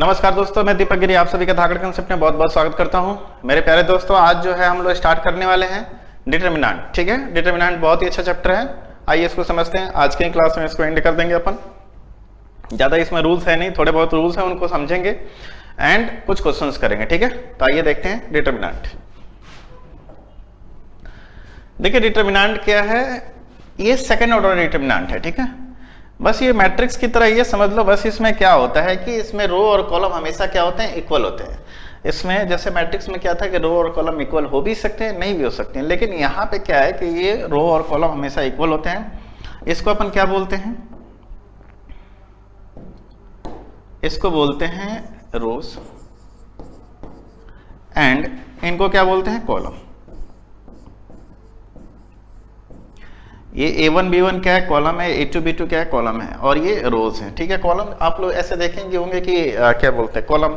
नमस्कार दोस्तों, मैं दीपक गिरी आप सभी का धाकड़ कंसेप्ट में बहुत बहुत स्वागत करता हूं। मेरे प्यारे दोस्तों, आज जो है हम लोग स्टार्ट करने वाले हैं डिटरमिनेंट। ठीक है, डिटरमिनेंट बहुत ही अच्छा चैप्टर है। आइए इसको समझते हैं। आज के क्लास में इसको एंड कर देंगे अपन। ज़्यादा इसमें रूल्स है नहीं, थोड़े बहुत रूल्स हैं उनको समझेंगे एंड कुछ क्वेश्चंस करेंगे। ठीक है, तो आइए देखते हैं डिटरमिनेंट। देखिए डिटरमिनेंट क्या है, ये सेकेंड ऑर्डर डिटरमिनेंट है। ठीक है, बस ये मैट्रिक्स की तरह ये समझ लो। बस इसमें क्या होता है कि इसमें रो और कॉलम हमेशा क्या होते हैं, इक्वल होते हैं। इसमें जैसे मैट्रिक्स में क्या था कि रो और कॉलम इक्वल हो भी सकते हैं, नहीं भी हो सकते हैं, लेकिन यहाँ पे क्या है कि ये रो और कॉलम हमेशा इक्वल होते हैं। इसको अपन क्या बोलते हैं, इसको बोलते हैं रोज एंड इनको क्या बोलते हैं, कॉलम। ये A1 B1 क्या है, कॉलम है। A2 B2 क्या है, कॉलम है। और ये रोज है। ठीक है, कॉलम आप लोग ऐसे देखेंगे होंगे कि क्या बोलते हैं, कॉलम।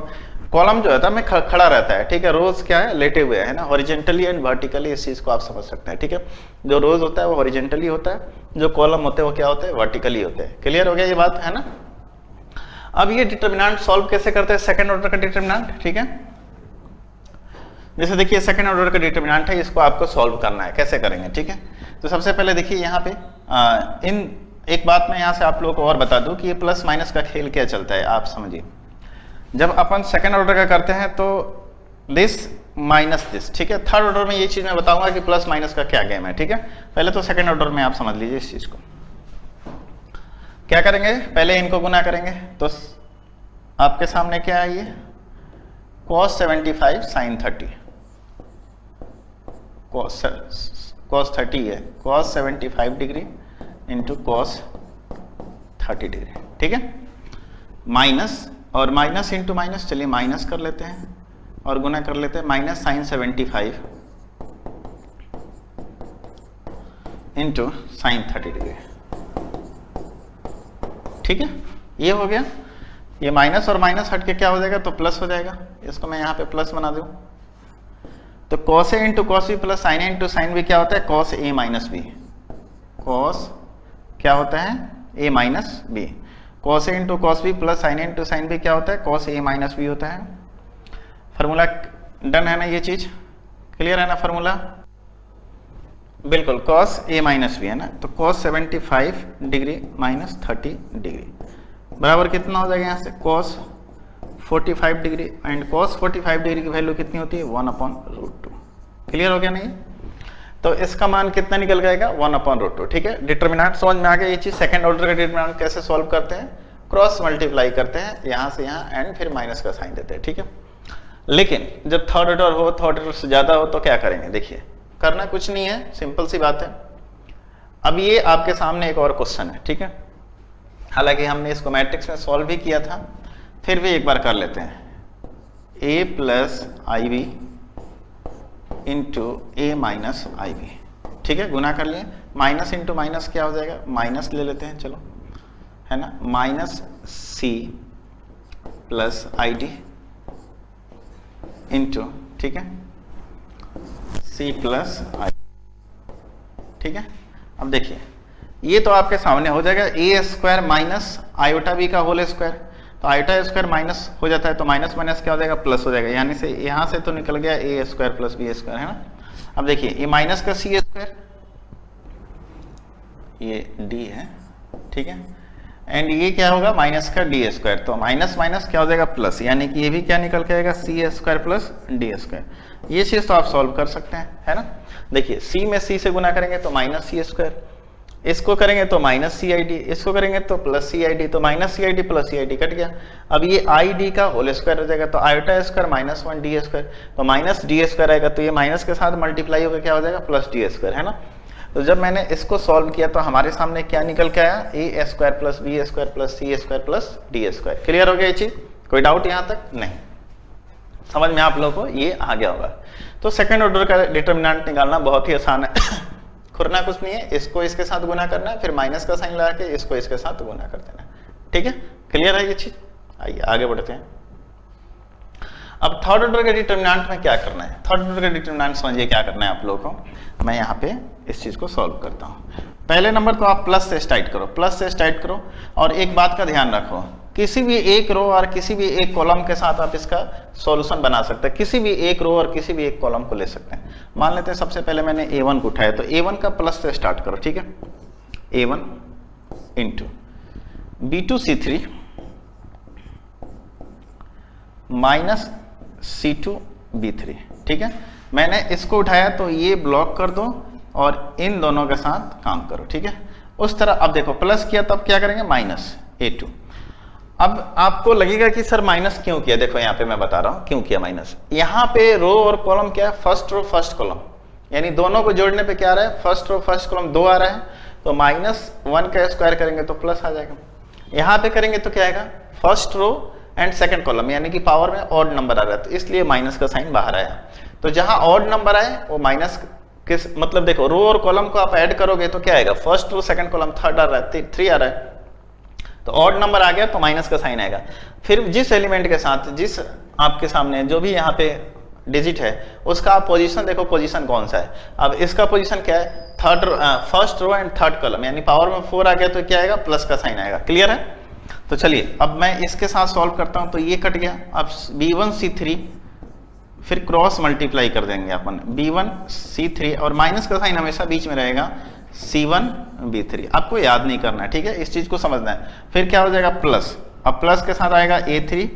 कॉलम जो है में खड़ा रहता है। ठीक है, रोज क्या है, लेटे हुए है ना, हॉरिजेंटली एंड वर्टिकली। इस चीज को आप समझ सकते हैं। ठीक है, जो रोज होता है वो हॉरिजेंटली होता है, जो कॉलम होते हैं वो क्या होते हैं, वर्टिकली होते हैं। क्लियर हो गया ये बात, है ना। अब ये डिटरमिनेंट सॉल्व कैसे करते हैं, सेकेंड ऑर्डर का डिटरमिनेंट। ठीक है, जैसे देखिए सेकेंड ऑर्डर का डिटरमिनेंट है, इसको आपको सॉल्व करना है। कैसे करेंगे, ठीक है। तो सबसे पहले देखिए यहाँ पे इन एक बात मैं यहाँ से आप लोगों को और बता दूं कि ये प्लस माइनस का खेल क्या चलता है, आप समझिए। जब अपन सेकेंड ऑर्डर का करते हैं तो दिस माइनस दिस। ठीक है, थर्ड ऑर्डर में ये चीज मैं बताऊंगा कि प्लस माइनस का क्या गेम है। ठीक है, पहले तो सेकेंड ऑर्डर में आप समझ लीजिए इस चीज को। क्या करेंगे, पहले इनको गुना करेंगे। तो आपके सामने क्या है, ये cos 75 sin 30, cos 30 है, cos 75 degree into cos 30 degree. ठीक है, माइनस और माइनस इंटू माइनस, चलिए माइनस कर लेते हैं और गुना कर लेते हैं। Minus sine 75 into sine 30 degree. ठीक है, ये हो गया। ये माइनस और माइनस हट के क्या हो जाएगा, तो प्लस हो जाएगा। इसको मैं यहाँ पे प्लस बना दूं तो cos a into cos B plus sine A into sine B क्या होता है, cos a minus B. cos क्या होता है, a minus B. cos a into cos B plus sine A into sine B क्या होता है, cos a माइनस बी होता है। फॉर्मूला डन है ना, ये चीज क्लियर है ना फार्मूला, बिल्कुल। cos a माइनस बी है ना, तो cos 75 डिग्री माइनस 30 डिग्री बराबर कितना हो जाएगा यहाँ से, cos 45 degree. And cos 45 degree की वैल्यू कितनी होती है, 1/√2। क्लियर हो गया नहीं, तो इसका मान कितना निकल जाएगा, 1/√2। ठीक है, डिटरमिनेंट समझ में आ गया। ये चीज सेकंड ऑर्डर का डिटरमिनेंट कैसे सॉल्व करते हैं, क्रॉस मल्टीप्लाई करते हैं यहाँ से यहाँ एंड फिर माइनस का साइन देते हैं। ठीक है, लेकिन जब थर्ड ऑर्डर हो, थर्ड ऑर्डर से ज्यादा हो तो क्या करेंगे, देखिए करना कुछ नहीं है, सिंपल सी बात है। अब ये आपके सामने एक और क्वेश्चन है। ठीक है, हालांकि हमने इसको मैट्रिक्स में सॉल्व भी किया था, फिर भी एक बार कर लेते हैं। a plus i B into A minus i B. ठीक है, गुना कर लिए। माइनस इंटू माइनस क्या हो जाएगा, माइनस ले लेते हैं, चलो, है ना। Minus C plus i D into, ठीक है, सी प्लस आई। ठीक है, अब देखिए ये तो आपके सामने हो जाएगा ए स्क्वायर माइनस आयोटा बी का होल स्क्वायर। तो आयोटा स्क्वायर माइनस हो जाता है तो माइनस माइनस क्या हो जाएगा, प्लस हो जाएगा। यानी से यहाँ से तो निकल गया ए स्क्वायर प्लस बी स्क्वायर, है ना। अब देखिए ये माइनस का सी स्क्वायर, ये डी है। ठीक है, एंड ये क्या होगा, माइनस का डी स्क्वायर। तो माइनस माइनस क्या हो जाएगा, प्लस। यानी कि ये भी क्या निकल के आएगा, सी स्क्वायर प्लस डी स्क्वायर। ये चीज तो आप सॉल्व कर सकते हैं, है ना। देखिए सी में सी से गुना करेंगे तो माइनस सी स्क्वायर, इसको करेंगे तो माइनस सी आई डी, इसको करेंगे तो प्लस सी आई डी। तो minus C i D plus C i D cut गया। अब ये आई डी का होल स्क्वायर हो जाएगा, तो iota square minus 1 D square. तो माइनस डी स्क्वायर आएगा, तो ये माइनस के साथ मल्टीप्लाई होकर क्या हो जाएगा, प्लस डी स्क्वायर, है ना। तो जब मैंने इसको सॉल्व किया तो हमारे सामने क्या निकल के आया, A square plus B square plus C square plus D square. Clear हो गया ये चीज, कोई डाउट यहाँ तक नहीं, समझ में आप लोगों को ये आ गया होगा। तो सेकेंड ऑर्डर का डिटरमिनेंट निकालना बहुत ही आसान है। खुरना कुछ नहीं है, इसको इसके साथ गुना करना है, फिर माइनस का साइन लगा के इसको इसके साथ गुना कर देना है। ठीक है, क्लियर है ये चीज। आइए आगे बढ़ते हैं। अब थर्ड ऑर्डर के डिटरमिनेंट में क्या करना है, थर्ड ऑर्डर का डिटरमिनेंट समझिए क्या करना है आप लोगों को। मैं यहाँ पे इस चीज को सॉल्व करता हूँ। पहले नंबर तो आप प्लस से स्टार्ट करो, प्लस से स्टार्ट करो। और एक बात का ध्यान रखो, किसी भी एक रो और किसी भी एक कॉलम के साथ आप इसका सॉल्यूशन बना सकते हैं। किसी भी एक रो और किसी भी एक कॉलम को ले सकते हैं। मान लेते हैं सबसे पहले मैंने a1 को उठाया, तो a1 का प्लस से स्टार्ट करो, ठीक है। a1 into b2c3 minus c2b3, ठीक है। मैंने इसको उठाया तो ये ब्लॉक कर दो और इन दोनों के साथ काम करो, ठीक है। उस तरह अब देखो प्लस किया तब क्या करेंगे, माइनस a2। अब आपको लगेगा कि सर माइनस क्यों किया, देखो यहाँ पे मैं बता रहा हूँ क्यों किया माइनस। यहाँ पे रो और कॉलम क्या है, फर्स्ट रो फर्स्ट कॉलम, यानी दोनों को जोड़ने पे क्या आ रहा है, फर्स्ट रो फर्स्ट कॉलम 2 आ रहा है, तो -1 का स्क्वायर करेंगे तो प्लस आ जाएगा। यहाँ पे करेंगे तो क्या आएगा, first row and second column, यानी कि पावर में ऑड नंबर आ रहा है, तो इसलिए माइनस का साइन बाहर आया। तो जहां ऑड नंबर आए वो माइनस किस मतलब, देखो रो और कॉलम को आप ऐड करोगे तो क्या आएगा, first row second column third आ रहा है, 3 आ रहा है, तो ऑड नंबर आ गया तो माइनस का साइन आएगा। फिर जिस एलिमेंट के साथ, जिस आपके सामने जो भी यहाँ पे डिजिट है उसका आप पोजीशन देखो, पोजीशन कौन सा है। अब इसका पोजीशन क्या है, first row and third column, यानी पावर में 4 आ गया तो क्या आएगा, प्लस का साइन आएगा। क्लियर है। तो चलिए अब मैं इसके साथ सॉल्व करता हूं, तो ये कट गया। अब b1c3 फिर क्रॉस मल्टीप्लाई कर देंगे अपन, b1c3 और माइनस का साइन हमेशा बीच में रहेगा, c1b3। आपको याद नहीं करना है, ठीक है, इस चीज को समझना है। फिर क्या हो जाएगा, प्लस, अब प्लस के साथ आएगा a3।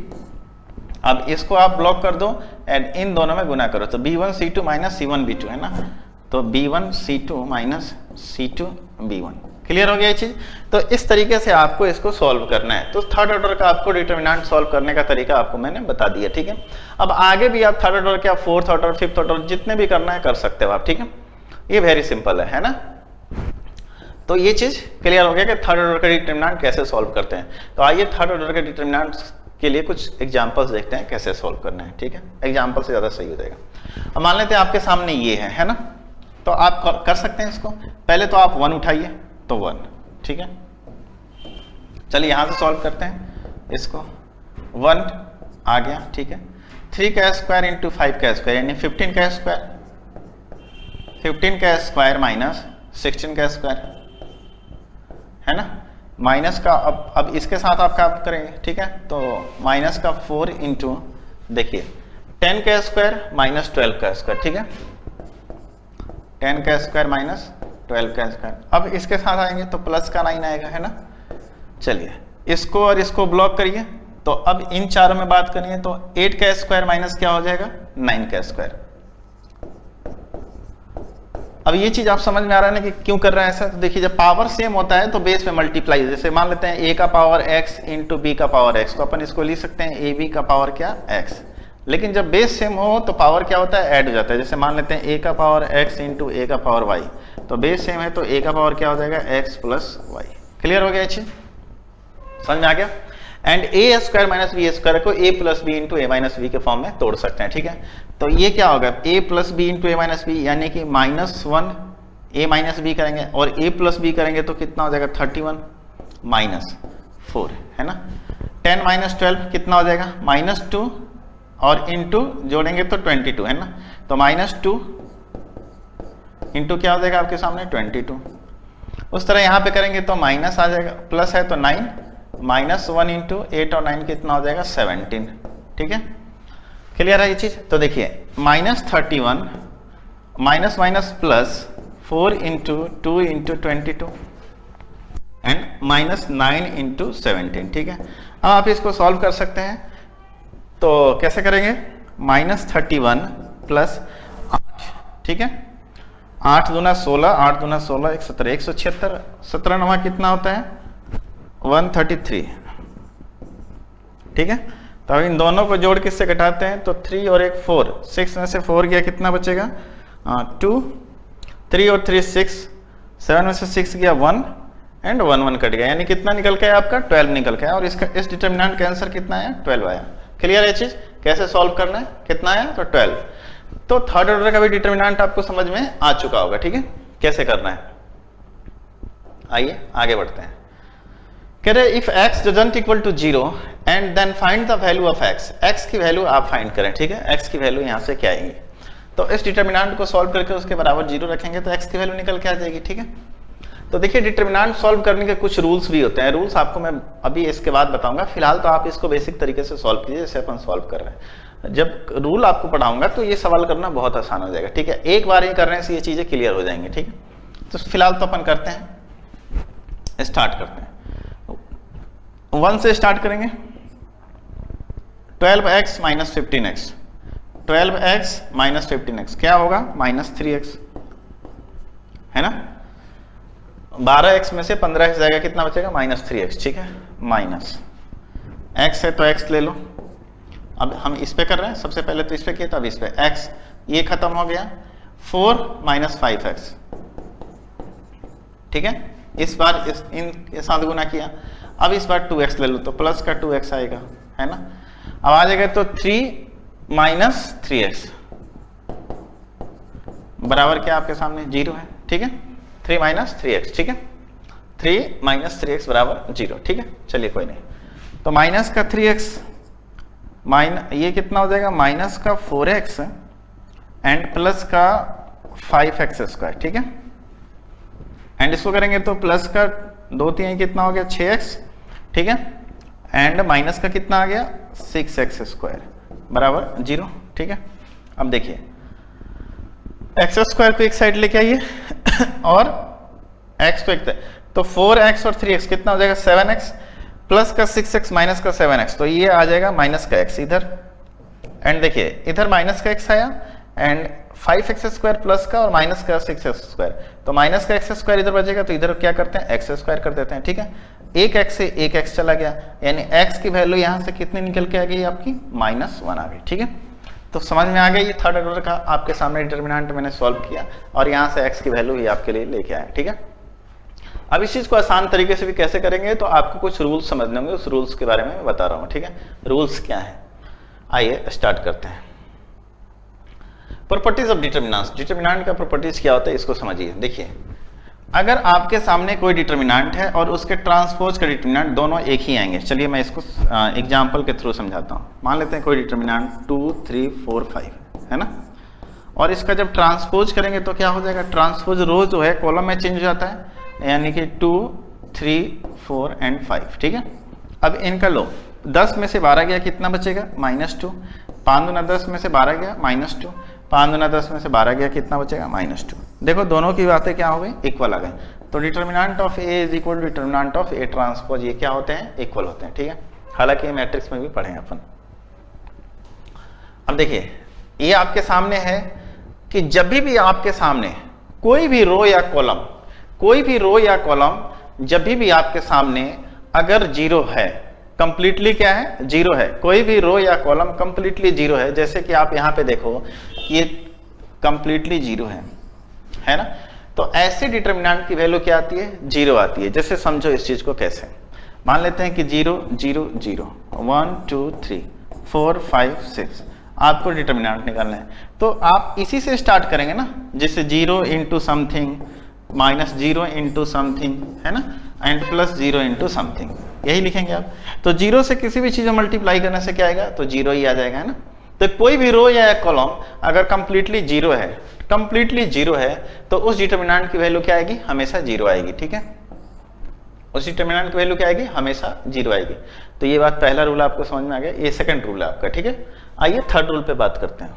अब इसको आप ब्लॉक कर दो एंड इन दोनों में गुना करो, तो b1c2 माइनस c1b2 है ना, तो b1c2 माइनस c2b1। क्लियर हो गया ये चीज। तो इस तरीके से आपको इसको सॉल्व करना है। तो थर्ड ऑर्डर का आपको डिटरमिनेंट सॉल्व करने का तरीका आपको मैंने बता दिया, ठीक है। अब आगे भी आप थर्ड ऑर्डर के, फोर्थ ऑर्डर, फिफ्थ ऑर्डर, जितने भी करना है कर सकते हो आप, ठीक है। ये वेरी सिंपल है ना। तो ये चीज क्लियर हो गया कि थर्ड ऑर्डर का डिटरमिनेंट कैसे सॉल्व करते हैं। तो आइए थर्ड ऑर्डर के डिटरमिनेंट के लिए कुछ एग्जाम्पल्स देखते हैं कैसे सॉल्व करना है, ठीक है। एग्जाम्पल से ज्यादा सही हो जाएगा। अब मान लेते हैं आपके सामने ये है ना, तो आप कर सकते हैं इसको। पहले तो आप 1 उठाइए, तो 1, ठीक है। चलिए यहां से सॉल्व करते हैं इसको। 1 आ गया, ठीक है। 3 का स्क्वायर इंटू 5 का स्क्वायर, यानी 15 का स्क्वायर, 15 का स्क्वायर माइनस 16 का स्क्वायर, है ना। माइनस का अब इसके साथ आप क्या करेंगे, ठीक है। तो माइनस का 4 इंटू, देखिए 10 का स्क्वायर माइनस 12 का स्क्वायर, ठीक है। 10 का स्क्वायर माइनस 12 का स्क्वायर। अब इसके साथ आएंगे तो प्लस का 9 आएगा, है ना। चलिए इसको और इसको ब्लॉक करिए। तो अब इन चारों में बात करिए तो 8 का स्क्वायर माइनस क्या हो जाएगा, 9 का स्क्वायर। अब ये चीज आप समझ में आ रहा है ना कि क्यों कर रहा है ऐसा। तो देखिए जब पावर सेम होता है तो बेस पे मल्टीप्लाई, जैसे मान लेते हैं a का पावर x इंटू b का पावर x, तो अपन इसको लिख सकते हैं ab का पावर क्या, x। लेकिन जब बेस सेम हो तो पावर क्या होता है, ऐड हो जाता है। जैसे मान लेते हैं a का पावर x इंटू a का पावर y, तो बेस सेम है तो a का पावर क्या हो जाएगा, x प्लस y। क्लियर हो गया ये चीज, समझ में आ गया। And a square minus b square को a plus B into a minus B के फॉर्म में तोड़ सकते हैं, ठीक है। तो ये क्या होगा, a plus B into a minus B, यानी कि -1 a माइनस बी करेंगे और a प्लस बी करेंगे तो कितना हो जाएगा, 31 माइनस 4, है ना। 10 माइनस 12 कितना हो जाएगा, -2 और इंटू जोड़ेंगे तो 22, है ना। तो -2 इंटू क्या हो जाएगा आपके सामने, 22। उस तरह यहाँ पे करेंगे तो माइनस आ जाएगा, प्लस है तो 9, -1 इंटू 8 और 9 कितना हो जाएगा, 17, ठीक है। क्लियर है ये चीज। तो देखिए -31 minus minus plus 4 into 2 into 22 and -9 into 17, ठीक है। अब आप इसको सॉल्व कर सकते हैं। तो कैसे करेंगे, -31 प्लस 8, ठीक है। 8 दूना 16, 8 दूना 16, 1 17, 176, 17 9 कितना होता है, 133, ठीक है। तो इन दोनों को जोड़ किससे घटाते हैं, तो 3 और 1 4, 6 में से 4 गया कितना बचेगा, 2, 3 और 3 6, 7 में से 6 गया 1 एंड 1 1 कट गया, यानी कितना निकल के आया आपका, 12 निकल के आया। और इसका इस डिटरमिनेंट का आंसर कितना आया, 12 आया। क्लियर है चीज, कैसे सॉल्व करना है, कितना आया, तो 12। तो थर्ड ऑर्डर का भी डिटरमिनेंट आपको समझ में आ चुका होगा, ठीक है, कैसे करना है। आइए आगे बढ़ते हैं। कह रहे if x doesn't equal to 0 and then find the value of x, x की वैल्यू आप फाइंड करें, ठीक है। x की वैल्यू यहाँ से क्या आएगी, तो इस डिटरमिनेंट को सॉल्व करके उसके बराबर 0 रखेंगे तो x की वैल्यू निकल के आ जाएगी, ठीक है। तो देखिए डिटर्मिनेंट सॉल्व करने के कुछ रूल्स भी होते हैं, रूल्स आपको मैं अभी इसके बाद बताऊंगा, फिलहाल तो आप इसको बेसिक तरीके से सॉल्व कीजिए जैसे अपन सॉल्व कर रहे हैं। जब रूल आपको पढ़ाऊंगा तो ये सवाल करना बहुत आसान हो जाएगा, ठीक है, एक बार ही करने से ये चीजें क्लियर हो जाएंगी, ठीक है। तो फिलहाल तो अपन करते हैं, स्टार्ट करते हैं, 1 से स्टार्ट करेंगे। 12x minus 15x, 12x minus 15x क्या होगा, -3x, है ना। 12x में से 15x जाएगा, कितना बचेगा, -3x, ठीक है, माइनस x है तो x ले लो। अब हम इस पे कर रहे हैं, सबसे पहले तो इस पे किया, तब इस पे x, ये खत्म हो गया, 4 माइनस 5x, ठीक है। इस बार इनके साथ गुना किया, अब इस बार 2x ले लो तो प्लस का 2x आएगा, है ना। अब आ जाएगा तो 3 माइनस 3x बराबर क्या आपके सामने 0 है, ठीक है, 3 माइनस 3x, ठीक है, 3 माइनस 3x बराबर 0, ठीक है। चलिए कोई नहीं, तो माइनस का 3x ये कितना हो जाएगा, माइनस का 4x एंड प्लस का 5x स्क्वायर, ठीक है। एंड इसको करेंगे तो प्लस का 2 3 कितना हो गया 6x, ठीक है, एंड माइनस का कितना आ गया 6x स्क्वायर बराबर 0, ठीक है। अब देखिए एक्स स्क्वायर को एक साइड लेके आइए और x को एक, तो 4x और 3x कितना हो जाएगा 7x, प्लस का 6x माइनस का 7x, तो ये आ जाएगा माइनस का x इधर, एंड देखिए इधर माइनस का x आया एंड 5x स्क्वायर प्लस का और माइनस का 6x स्क्वायर, तो माइनस का x स्क्वायर इधर बचेगा, तो इधर क्या करते हैं x स्क्वायर कर देते हैं, ठीक है। एक x से एक x चला गया, यानी x की वैल्यू यहां से कितनी निकल के आ गई आपकी -1 आ गई, ठीक है। तो समझ में आ गया, ये थर्ड ऑर्डर का आपके सामने डिटर्मिनेंट मैंने सॉल्व किया और यहाँ से x की वैल्यू ही आपके लिए लेके आया, ठीक है। अब इस चीज को आसान तरीके से भी कैसे करेंगे, तो आपको कुछ रूल्स समझने होंगे, उस रूल्स के बारे में मैं बता रहा हूँ, ठीक है। रूल्स क्या है, आइए स्टार्ट करते हैं। प्रॉपर्टीज ऑफ डिटर्मिनेंट्स, डिटर्मिनेंट का प्रॉपर्टीज क्या होता है इसको समझिए। देखिए अगर आपके सामने कोई डिटर्मिनेंट है और उसके ट्रांसपोज का डिटर्मिनेंट दोनों एक ही आएंगे, चलिए मैं इसको एग्जांपल के थ्रू समझाता हूँ। मान लेते हैं कोई डिटर्मिनेंट 2 3 4 5 है ना, और इसका जब ट्रांसपोज करेंगे तो क्या हो जाएगा, ट्रांसपोज रो जो है कॉलम में चेंज हो जाता है, यानी कि 2 3 4 एंड 5, ठीक है। अब इनका लो 10 में से 12 गया, कितना बचेगा -2, 5 दूना 10 में से 12 गया -2, 5 दूना 10 में से 12 गया, कितना बचेगा -2। देखो दोनों की बातें क्या हो गई, इक्वल आ गई, तो determinant of A is equal to determinant of A transpose, ये क्या होते हैं, इक्वल होते हैं, ठीक है। हालांकि ये मैट्रिक्स में भी पढ़े हैं अपन। अब देखिए ये आपके सामने है कि जब भी आपके सामने कोई भी रो या कॉलम, कोई भी रो या कॉलम जब भी आपके सामने अगर जीरो है, कंप्लीटली क्या है, जीरो है, कोई भी रो या कॉलम कंप्लीटली जीरो है, जैसे कि आप यहां पे देखो ये कंप्लीटली जीरो है ना, तो ऐसे डिटर्मिनेंट की वैल्यू क्या आती है, जीरो आती है। जैसे समझो इस चीज को कैसे, मान लेते हैं कि 0 0 0 1 2 3 4 5 6 आपको डिटर्मिनेंट निकालना है, तो आप इसी से स्टार्ट करेंगे ना, जैसे 0 इंटू समथिंग -0 इंटू समथिंग, है ना, एंड +0 इंटू समथिंग, यही लिखेंगे आप। तो 0 से किसी भी चीज में मल्टीप्लाई करने से क्या आएगा, तो 0 ही आ जाएगा, है ना। तो कोई भी रो या कॉलम अगर कंप्लीटली जीरो है, कंप्लीटली जीरो है, तो उस डिटर्मिनेंट की वैल्यू क्या आएगी, हमेशा जीरो आएगी, ठीक है। उस डिटर्मिनेंट की वैल्यू क्या आएगी, हमेशा जीरो आएगी। तो ये बात पहला रूल आपको समझ में आ गया, ये सेकंड रूल है आपका, ठीक है। आइए थर्ड रूल पे बात करते हैं।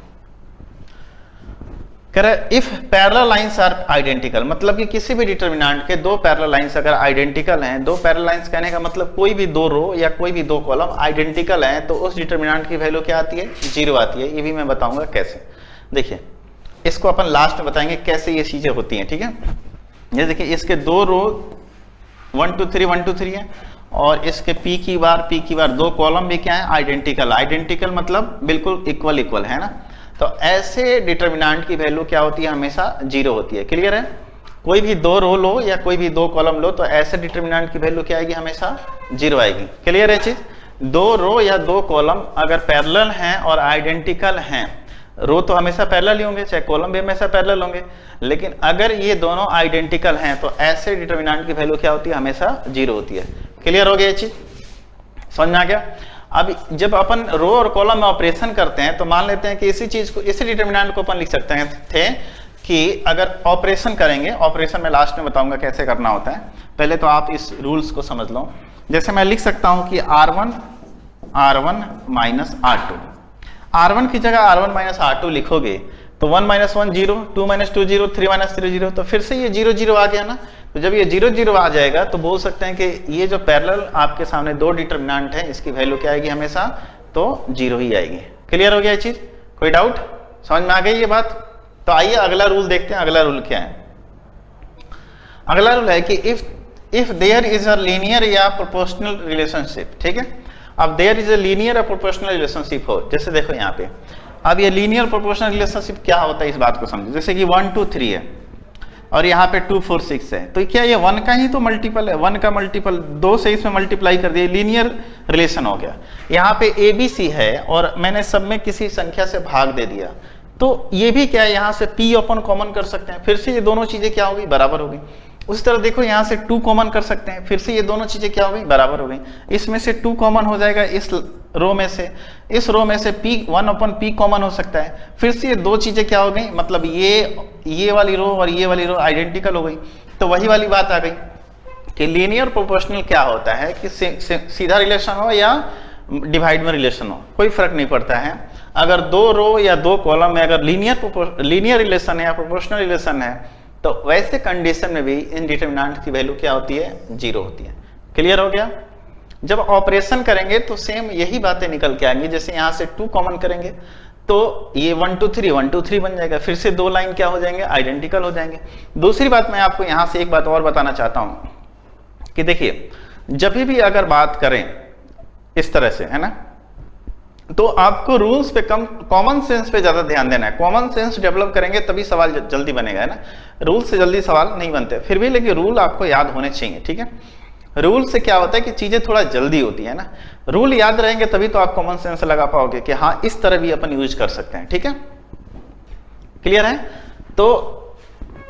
कह रहे if parallel lines are identical, मतलब कि किसी भी डिटर्मिनेंट के दो पैरेलल लाइंस अगर आइडेंटिकल हैं, दो पैरेलल लाइंस कहने का मतलब कोई भी दो रो या कोई भी दो कॉलम आइडेंटिकल हैं, तो उस डिटर्मिनेंट की वैल्यू क्या आती है, जीरो आती है। ये भी मैं बताऊंगा कैसे। देखिए इसको अपन लास्ट में बताएंगे कैसे ये चीजें होती हैं, ठीक है। ये देखिए इसके दो रो 1 2 3 1 2 3 है, और इसके p की बार दो कॉलम भी क्या है, आइडेंटिकल। आइडेंटिकल मतलब बिल्कुल इक्वल इक्वल, है ना। तो ऐसे डिटर्मिनेंट की वैल्यू क्या होती है, हमेशा जीरो होती है। क्लियर है, कोई भी दो रो लो या कोई भी दो कॉलम लो, तो ऐसे डिटर्मिनेंट की वैल्यू क्या आएगी, हमेशा जीरो आएगी। क्लियर है चीज, दो रो या दो कॉलम अगर पैरेलल हैं और आइडेंटिकल हैं, रो तो हमेशा पैरेलल ही होंगे, चाहे कॉलम भी हमेशा पैरेलल होंगे, लेकिन अगर ये दोनों आइडेंटिकल हैं तो ऐसे डिटर्मिनेंट की वैल्यू क्या होती है, हमेशा जीरो होती है। क्लियर हो गया ये चीज, समझ में आ गया। अब जब अपन रो और कॉलम में ऑपरेशन करते हैं तो मान लेते हैं कि इसी चीज को, इसी डिटर्मिनेंट को अपन लिख सकते हैं थे कि अगर ऑपरेशन करेंगे, ऑपरेशन में लास्ट में बताऊंगा कैसे करना होता है, पहले तो आप इस रूल्स को समझ लो। जैसे मैं लिख सकता हूं कि R1 माइनस R2, R1 की जगह R1 माइनस R2 लिखोगे तो 1 माइनस 1 0, 2 माइनस 2 0, 3 माइनस 3 0, तो फिर से ये 0 0 आ गया ना। तो जब ये 0 0 आ जाएगा तो बोल सकते हैं कि ये जो पैरेलल आपके सामने दो डिटर्मिनेंट है, इसकी वैल्यू क्या आएगी हमेशा, तो 0 ही आएगी। क्लियर हो गया ये चीज, कोई डाउट, समझ में आ गई ये बात? तो आइए अगला रूल देखते हैं। अगला रूल क्या है? अगला रूल है कि if there is a linear या प्रोपोर्शनल रिलेशनशिप, ठीक है। अब देयर इज अ लीनियर या प्रोपोर्शनल रिलेशनशिप हो, जैसे देखो यहाँ पे, अब ये लीनियर प्रोपोर्शनल रिलेशनशिप क्या होता है इस बात को समझो। जैसे कि 1 2 3 है और यहाँ पे 2 4 6 है, तो क्या ये 1 का ही तो मल्टीपल है? 1 का मल्टीपल 2 से इसमें मल्टीप्लाई कर दिया, लीनियर रिलेशन हो गया। यहाँ पे ABC है और मैंने सब में किसी संख्या से भाग दे दिया, तो ये भी क्या है, यहाँ से P अपन कॉमन कर सकते हैं, फिर से ये दोनों चीजें क्या हो गई, बराबर हो गई। उसी तरह देखो यहाँ से 2 कॉमन कर सकते हैं, फिर से ये दोनों चीजें क्या हो गई, बराबर हो गई। इसमें से 2 कॉमन हो जाएगा इस रो में से, इस रो में से P 1 अपन P कॉमन हो सकता है, फिर से ये दो चीजें क्या हो गई, मतलब ये वाली रो और ये वाली रो आइडेंटिकल हो गई। तो वही वाली बात आ गई कि लीनियर प्रोपोर्शनल क्या होता है कि सीधा रिलेशन हो या डिवाइड में रिलेशन हो, कोई फर्क नहीं पड़ता है। अगर दो रो या दो कॉलम में अगर लीनियर रिलेशन है या प्रोपोर्शनल रिलेशन है, तो वैसे कंडीशन में भी इन डिटरमिनेंट की वैल्यू क्या होती है, 0 होती है। क्लियर हो गया? जब ऑपरेशन करेंगे तो सेम यही बातें निकल के आएंगी। जैसे यहाँ से 2 कॉमन करेंगे तो ये 1 2 3 बन जाएगा, फिर से दो लाइन क्या हो जाएंगे, आइडेंटिकल हो जाएंगे। दूसरी बात मैं आपको यहाँ से एक बात और बताना चाहता हूँ कि देखिए, जब भी अगर बात करें इस तरह से, है ना, तो आपको रूल्स पे कम, कॉमन सेंस पे ज्यादा ध्यान देना है। कॉमन सेंस डेवलप करेंगे तभी सवाल जल्दी बनेगा, है ना। रूल से जल्दी सवाल नहीं बनते, फिर भी लेकिन रूल आपको याद होने चाहिए, ठीक है। रूल से क्या होता है कि चीजें थोड़ा जल्दी होती है ना। रूल याद रहेंगे तभी तो आप कॉमन सेंस लगा पाओगे कि हाँ इस तरह भी अपन यूज कर सकते हैं, ठीक है। क्लियर है? तो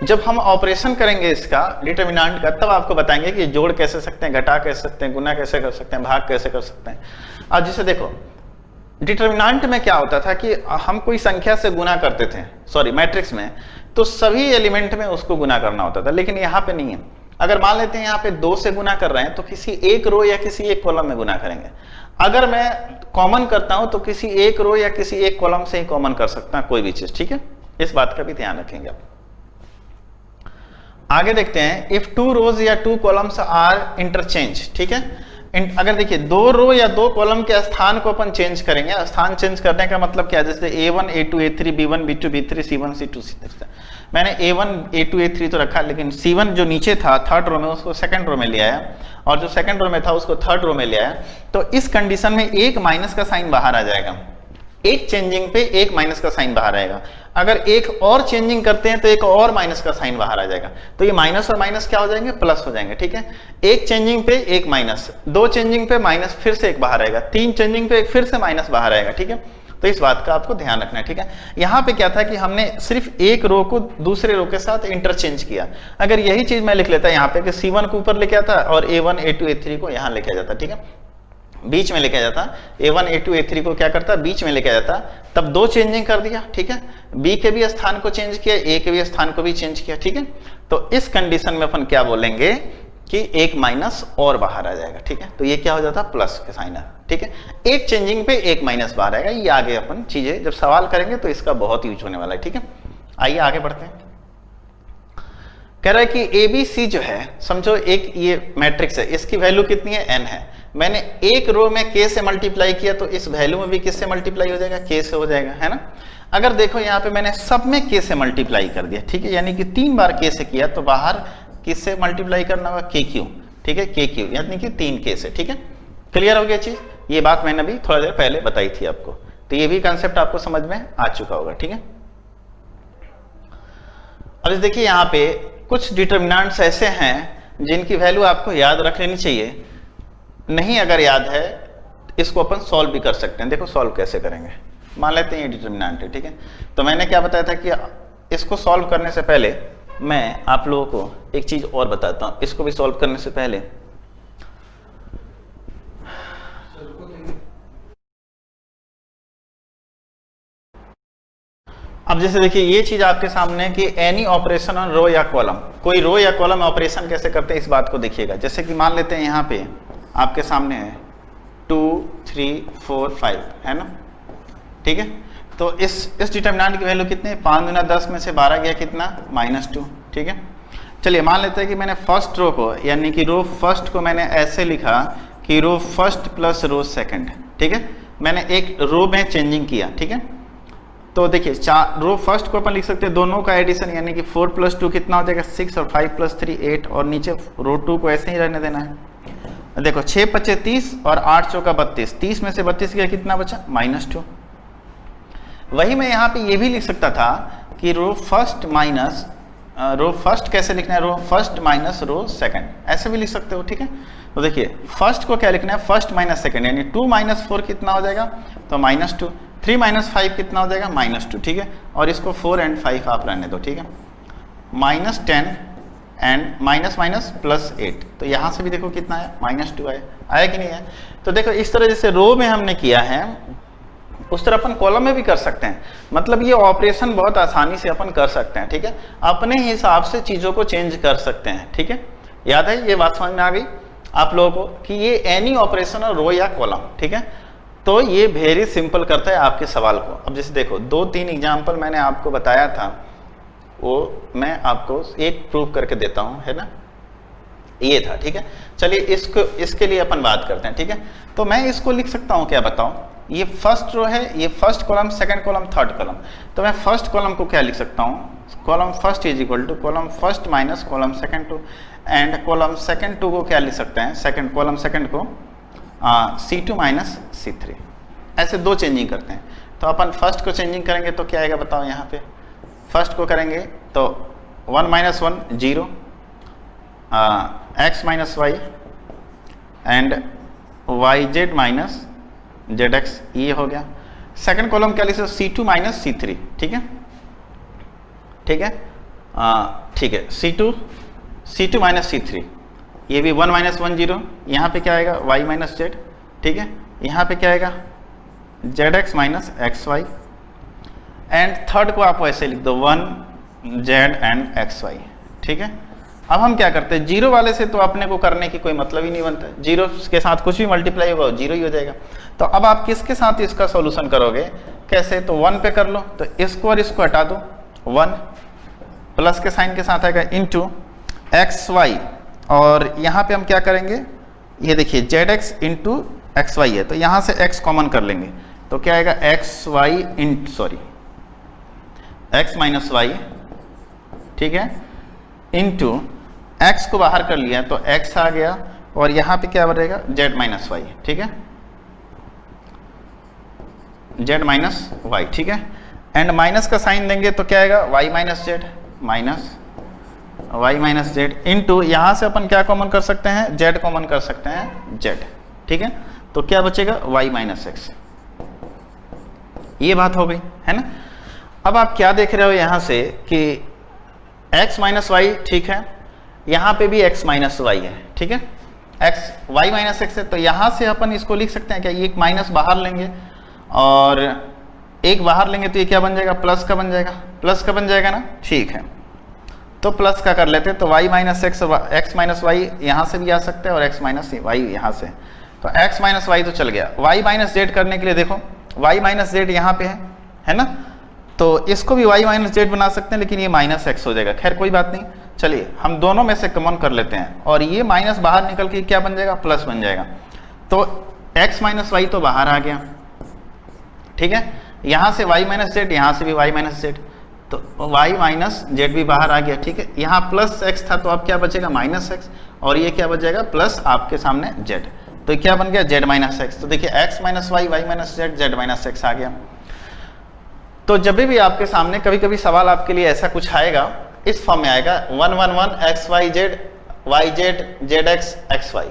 जब हम ऑपरेशन करेंगे इसका डिटरमिनेंट का, तब आपको बताएंगे कि जोड़ कैसे सकते हैं, घटा कैसे सकते हैं, गुना कैसे कर सकते हैं, भाग कैसे कर सकते हैं। अब जैसे देखो, डिटरमिनेंट में क्या होता था कि हम कोई संख्या से गुना करते थे, सॉरी मैट्रिक्स में, तो सभी एलिमेंट में उसको गुना करना होता था, लेकिन यहाँ पे नहीं है। अगर मान लेते हैं यहाँ पे 2 से गुना कर रहे हैं तो किसी एक रो या किसी एक कॉलम में गुना करेंगे। अगर मैं कॉमन करता हूं तो किसी एक रो या किसी एक कॉलम से ही कॉमन कर सकता हूं कोई भी चीज, ठीक है। इस बात का भी ध्यान रखेंगे आप। आगे देखते हैं, इफ 2 रोज या 2 कॉलम्स आर इंटरचेंज, ठीक है। अगर देखिए 2 रो या 2 कॉलम के स्थान को अपन चेंज करेंगे, स्थान चेंज करने का मतलब क्या है, जैसे A1 A2 A3 B1 B2 B3 C1 C2 C3, मैंने A1 A2 A3 तो रखा, लेकिन C1 जो नीचे था थर्ड रो में उसको सेकंड रो में ले आया, और जो सेकंड रो में था उसको थर्ड रो में ले आया। तो इस कंडीशन में एक माइनस का साइन बाहर आ जाएगा, एक चेंजिंग पे एक माइनस का साइन बाहर आएगा। अगर एक और चेंजिंग करते हैं तो एक और माइनस का साइन बाहर आ जाएगा, तो ये माइनस और माइनस क्या हो जाएंगे, प्लस हो जाएंगे, ठीक है। एक चेंजिंग पे एक माइनस, 2 चेंजिंग पे माइनस फिर से एक बाहर आएगा, 3 चेंजिंग पे एक फिर से माइनस बाहर आएगा, ठीक है। तो इस बात का आपको ध्यान रखना है, ठीक है। यहाँ पे क्या था कि हमने सिर्फ एक रो को दूसरे रो के साथ इंटरचेंज किया। अगर यही चीज मैं लिख लेता यहाँ पे कि C1 को ऊपर लेके आता और A1 A2 A3 को यहाँ लेके जाता, ठीक है, बीच में लेके जाता, A1 A2 A3 को क्या करता, बीच में लेके जाता, तब 2 चेंजिंग कर दिया, ठीक है। B के भी स्थान को चेंज किया, A के भी स्थान को भी चेंज किया, ठीक है। तो इस कंडीशन में अपन क्या बोलेंगे कि एक माइनस और बाहर आ जाएगा, ठीक है। तो ये क्या हो जाता, प्लस के साइन है, ठीक है। एक चेंजिंग पे एक माइनस बाहर आएगा। ये आगे अपन चीजें जब सवाल करेंगे तो इसका बहुत यूज होने वाला है, ठीक है। आइए आगे बढ़ते हैं। कह रहा है कि ABC जो है, समझो एक ये मैट्रिक्स है, इसकी वैल्यू कितनी है, n है। मैंने एक रो में k से मल्टीप्लाई किया तो इस वैल्यू में भी किससे मल्टीप्लाई हो जाएगा, k से हो जाएगा, है ना। अगर देखो यहाँ पे मैंने सब में k से मल्टीप्लाई कर दिया, ठीक है, यानी कि 3 बार k से किया, तो बाहर किससे मल्टीप्लाई करना होगा, KQ, ठीक है, KQ यानी कि 3k से, ठीक है। क्लियर हो गया चीज? ये बात मैंने अभी थोड़ा देर पहले बताई थी आपको, तो ये भी कंसेप्ट आपको समझ में आ चुका होगा, ठीक है। अब देखिए यहाँ पे कुछ डिटरमिनेंट्स ऐसे हैं जिनकी वैल्यू आपको याद रख लेनी चाहिए, नहीं अगर याद है इसको अपन सॉल्व भी कर सकते हैं। देखो सॉल्व कैसे करेंगे, मान लेते हैं ये डिटरमिनेंट है, ठीक है। तो मैंने क्या बताया था कि इसको सॉल्व करने से पहले मैं आप लोगों को एक चीज और बताता हूं। इसको भी सॉल्व करने से पहले अब जैसे देखिए ये चीज आपके सामने है कि एनी ऑपरेशन ऑन रो या कॉलम, कोई रो या कॉलम ऑपरेशन कैसे करते हैं इस बात को देखिएगा। जैसे कि मान लेते हैं यहाँ पे आपके सामने है 2 3 4 5 है ना, ठीक है। तो इस डिटरमिनेंट की वैल्यू कितनी है, 5 गुना 10 में से 12 गया कितना, -2, ठीक है। चलिए मान लेते हैं कि मैंने फर्स्ट रो को यानी कि रो फर्स्ट को मैंने ऐसे लिखा कि रो फर्स्ट प्लस रो सेकंड, ठीक है। मैंने एक रो में चेंजिंग किया, ठीक है। तो देखिए रो फर्स्ट को अपन लिख सकते हैं दोनों का एडिशन यानी कि 4 + 2 कितना हो जाएगा 6 और 5 + 3 8 और नीचे रो 2 को ऐसे ही रहने देना है। देखो 6 × 5 = 30 और 8 × 4 = 32, 30 में से 32 गया कितना बचा, -2। वही मैं यहाँ पे ये भी लिख सकता था कि रो फर्स्ट कैसे लिखना है, row first minus row second, ऐसे भी लिख सकते हो, ठीक है। तो देखिए फर्स्ट को क्या लिखना है, फर्स्ट माइनस सेकंड, यानी 2 - 4 कितना हो जाएगा, तो -2, 3 - 5 कितना हो जाएगा, -2, ठीक है। और इसको 4 और 5 आप रहने दो, ठीक है। -10 एंड +8, तो यहाँ से भी देखो कितना है, -2 आया कि नहीं है। तो देखो इस तरह जैसे रो में हमने किया है उस तरह अपन कॉलम में भी कर सकते हैं। मतलब ये ऑपरेशन बहुत आसानी से अपन कर सकते हैं, ठीक है। अपने हिसाब से चीज़ों को चेंज कर सकते हैं, ठीक है। याद है ये बात समझ में आ गई आप लोगों को कि ये एनी ऑपरेशन और रो या कॉलम, ठीक है। तो ये वेरी सिंपल करता है आपके सवाल को। अब जैसे देखो 2-3 एग्जाम्पल मैंने आपको बताया था, वो मैं आपको एक प्रूव करके देता हूँ, है ना, ये था, ठीक है। चलिए इसके लिए अपन बात करते हैं, ठीक है। तो मैं इसको लिख सकता हूँ, क्या बताऊँ, ये फर्स्ट रो है, ये first column, second column, third column. तो मैं फर्स्ट कॉलम को क्या लिख सकता हूँ, column first = column first minus column second 2, and column second 2 को क्या लिख सकते हैं, सेकंड कॉलम सेकंड को C2 - C3, ऐसे दो चेंजिंग करते हैं। तो अपन फर्स्ट को चेंजिंग करेंगे तो क्या आएगा बताओ, यहाँ पे फर्स्ट को करेंगे तो 1 - 1 0, x - y and yz - zx, ये हो गया। सेकंड कॉलम क्या लिख सकते, C2 - C3, ठीक है, ठीक है, ठीक है, C2 - C3, ये भी 1 - 1 0, यहाँ पे क्या आएगा y - z, ठीक है। यहाँ पे क्या आएगा zx - xy, एंड थर्ड को आप ऐसे लिख दो 1 z एंड xy, ठीक है। अब हम क्या करते हैं, जीरो वाले से तो अपने को करने की कोई मतलब ही नहीं बनता है, जीरो के साथ कुछ भी मल्टीप्लाई होगा जीरो ही हो जाएगा। तो अब आप किसके साथ इसका सॉल्यूशन करोगे, कैसे, तो 1 पे कर लो, तो इसको और इसको हटा दो, 1 प्लस के साइन के साथ आएगा इंटू xy, और यहाँ पे हम क्या करेंगे, ये देखिए zx इंटू xy है, तो यहाँ से x कॉमन कर लेंगे, तो क्या आएगा x - y, ठीक है, इंटू x को बाहर कर लिया तो x आ गया, और यहाँ पे क्या बनेगा z - y, ठीक है, z - y, ठीक है। एंड माइनस का साइन देंगे तो क्या आएगा y - z y - z into यहाँ से अपन क्या कॉमन कर सकते हैं, z कॉमन कर सकते हैं, z, ठीक है। तो क्या बचेगा y - x, ये बात हो गई, है ना। अब आप क्या देख रहे हो यहाँ से कि x - y, ठीक है, यहाँ पे भी x - y है, ठीक है, y - x है। तो यहाँ से अपन इसको लिख सकते हैं क्या, ये एक माइनस बाहर लेंगे और एक बाहर लेंगे तो ये क्या बन जाएगा, प्लस का बन जाएगा, प्लस का बन जाएगा ना, ठीक है। तो प्लस का कर लेते हैं, तो y - x x - y यहाँ से भी आ सकते हैं और x - y यहाँ से, तो x - y तो चल गया। y - z करने के लिए देखो y - z यहाँ पे है ना, तो इसको भी y - z बना सकते हैं, लेकिन ये -x हो जाएगा, खैर कोई बात नहीं। चलिए हम दोनों में से कॉमन कर लेते हैं, और ये माइनस बाहर निकल के क्या बन जाएगा, प्लस बन जाएगा। तो x - y तो बाहर आ गया, ठीक है, यहाँ से y - z, यहाँ से भी y - z, तो y - z भी बाहर आ गया, ठीक है। यहाँ प्लस x था तो अब क्या बचेगा -x, और ये क्या बच जाएगा प्लस आपके सामने z, तो क्या बन गया z - x। तो देखिए x - y y - z z - x आ गया। तो जब भी आपके सामने कभी कभी सवाल आपके लिए ऐसा कुछ आएगा, इस फॉर्म में आएगा 1 1 1 x y z y z z x x y,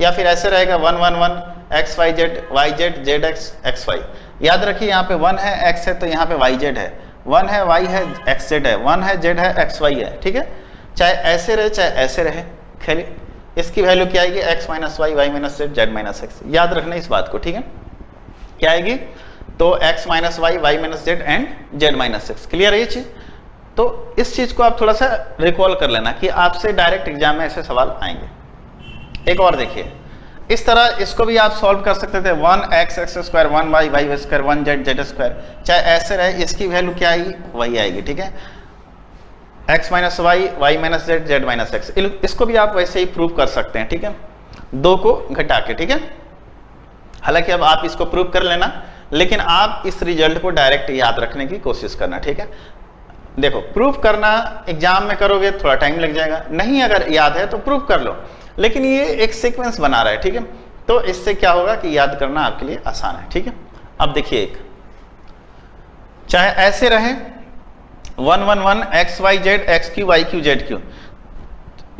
या फिर ऐसे रहेगा 1 1 1 x y z y z z x x y। याद रखिए यहाँ पे 1 है x है तो यहाँ पे y z है, 1 है y है x z है, 1 है z है x y है, ठीक है। चाहे ऐसे रहे चाहे ऐसे रहे, खेल इसकी वैल्यू क्या आएगी, x - y y - z z - x। याद रखना इस बात को, ठीक है, क्या आएगी तो x minus Y, Y minus Z and Z minus X. Clear है ये चीज? तो इस चीज को आप थोड़ा सा रिकॉल कर लेना कि आपसे डायरेक्ट एग्जाम में ऐसे सवाल आएंगे। एक और देखिए, इस तरह इसको भी आप सॉल्व कर सकते थे, 1x X square, 1y Y square, 1z Z square, चाहे ऐसे रहे, इसकी वैल्यू क्या आएगी? वही आएगी। ठीक है, x minus Y, Y minus Z, Z minus X. इसको भी आप वैसे ही प्रूव कर सकते हैं। ठीक है, दो को घटा के। ठीक है, हालांकि अब आप इसको प्रूव कर लेना, लेकिन आप इस रिजल्ट को डायरेक्ट याद रखने की कोशिश करना। ठीक है, देखो प्रूफ करना एग्जाम में करोगे थोड़ा टाइम लग जाएगा, नहीं अगर याद है तो प्रूफ कर लो, लेकिन ये एक सीक्वेंस बना रहा है। ठीक है, तो इससे क्या होगा कि याद करना आपके लिए आसान है। ठीक है, अब देखिए, एक चाहे ऐसे रहे 1 1 1 X Y Z X cube Y cube Z cube,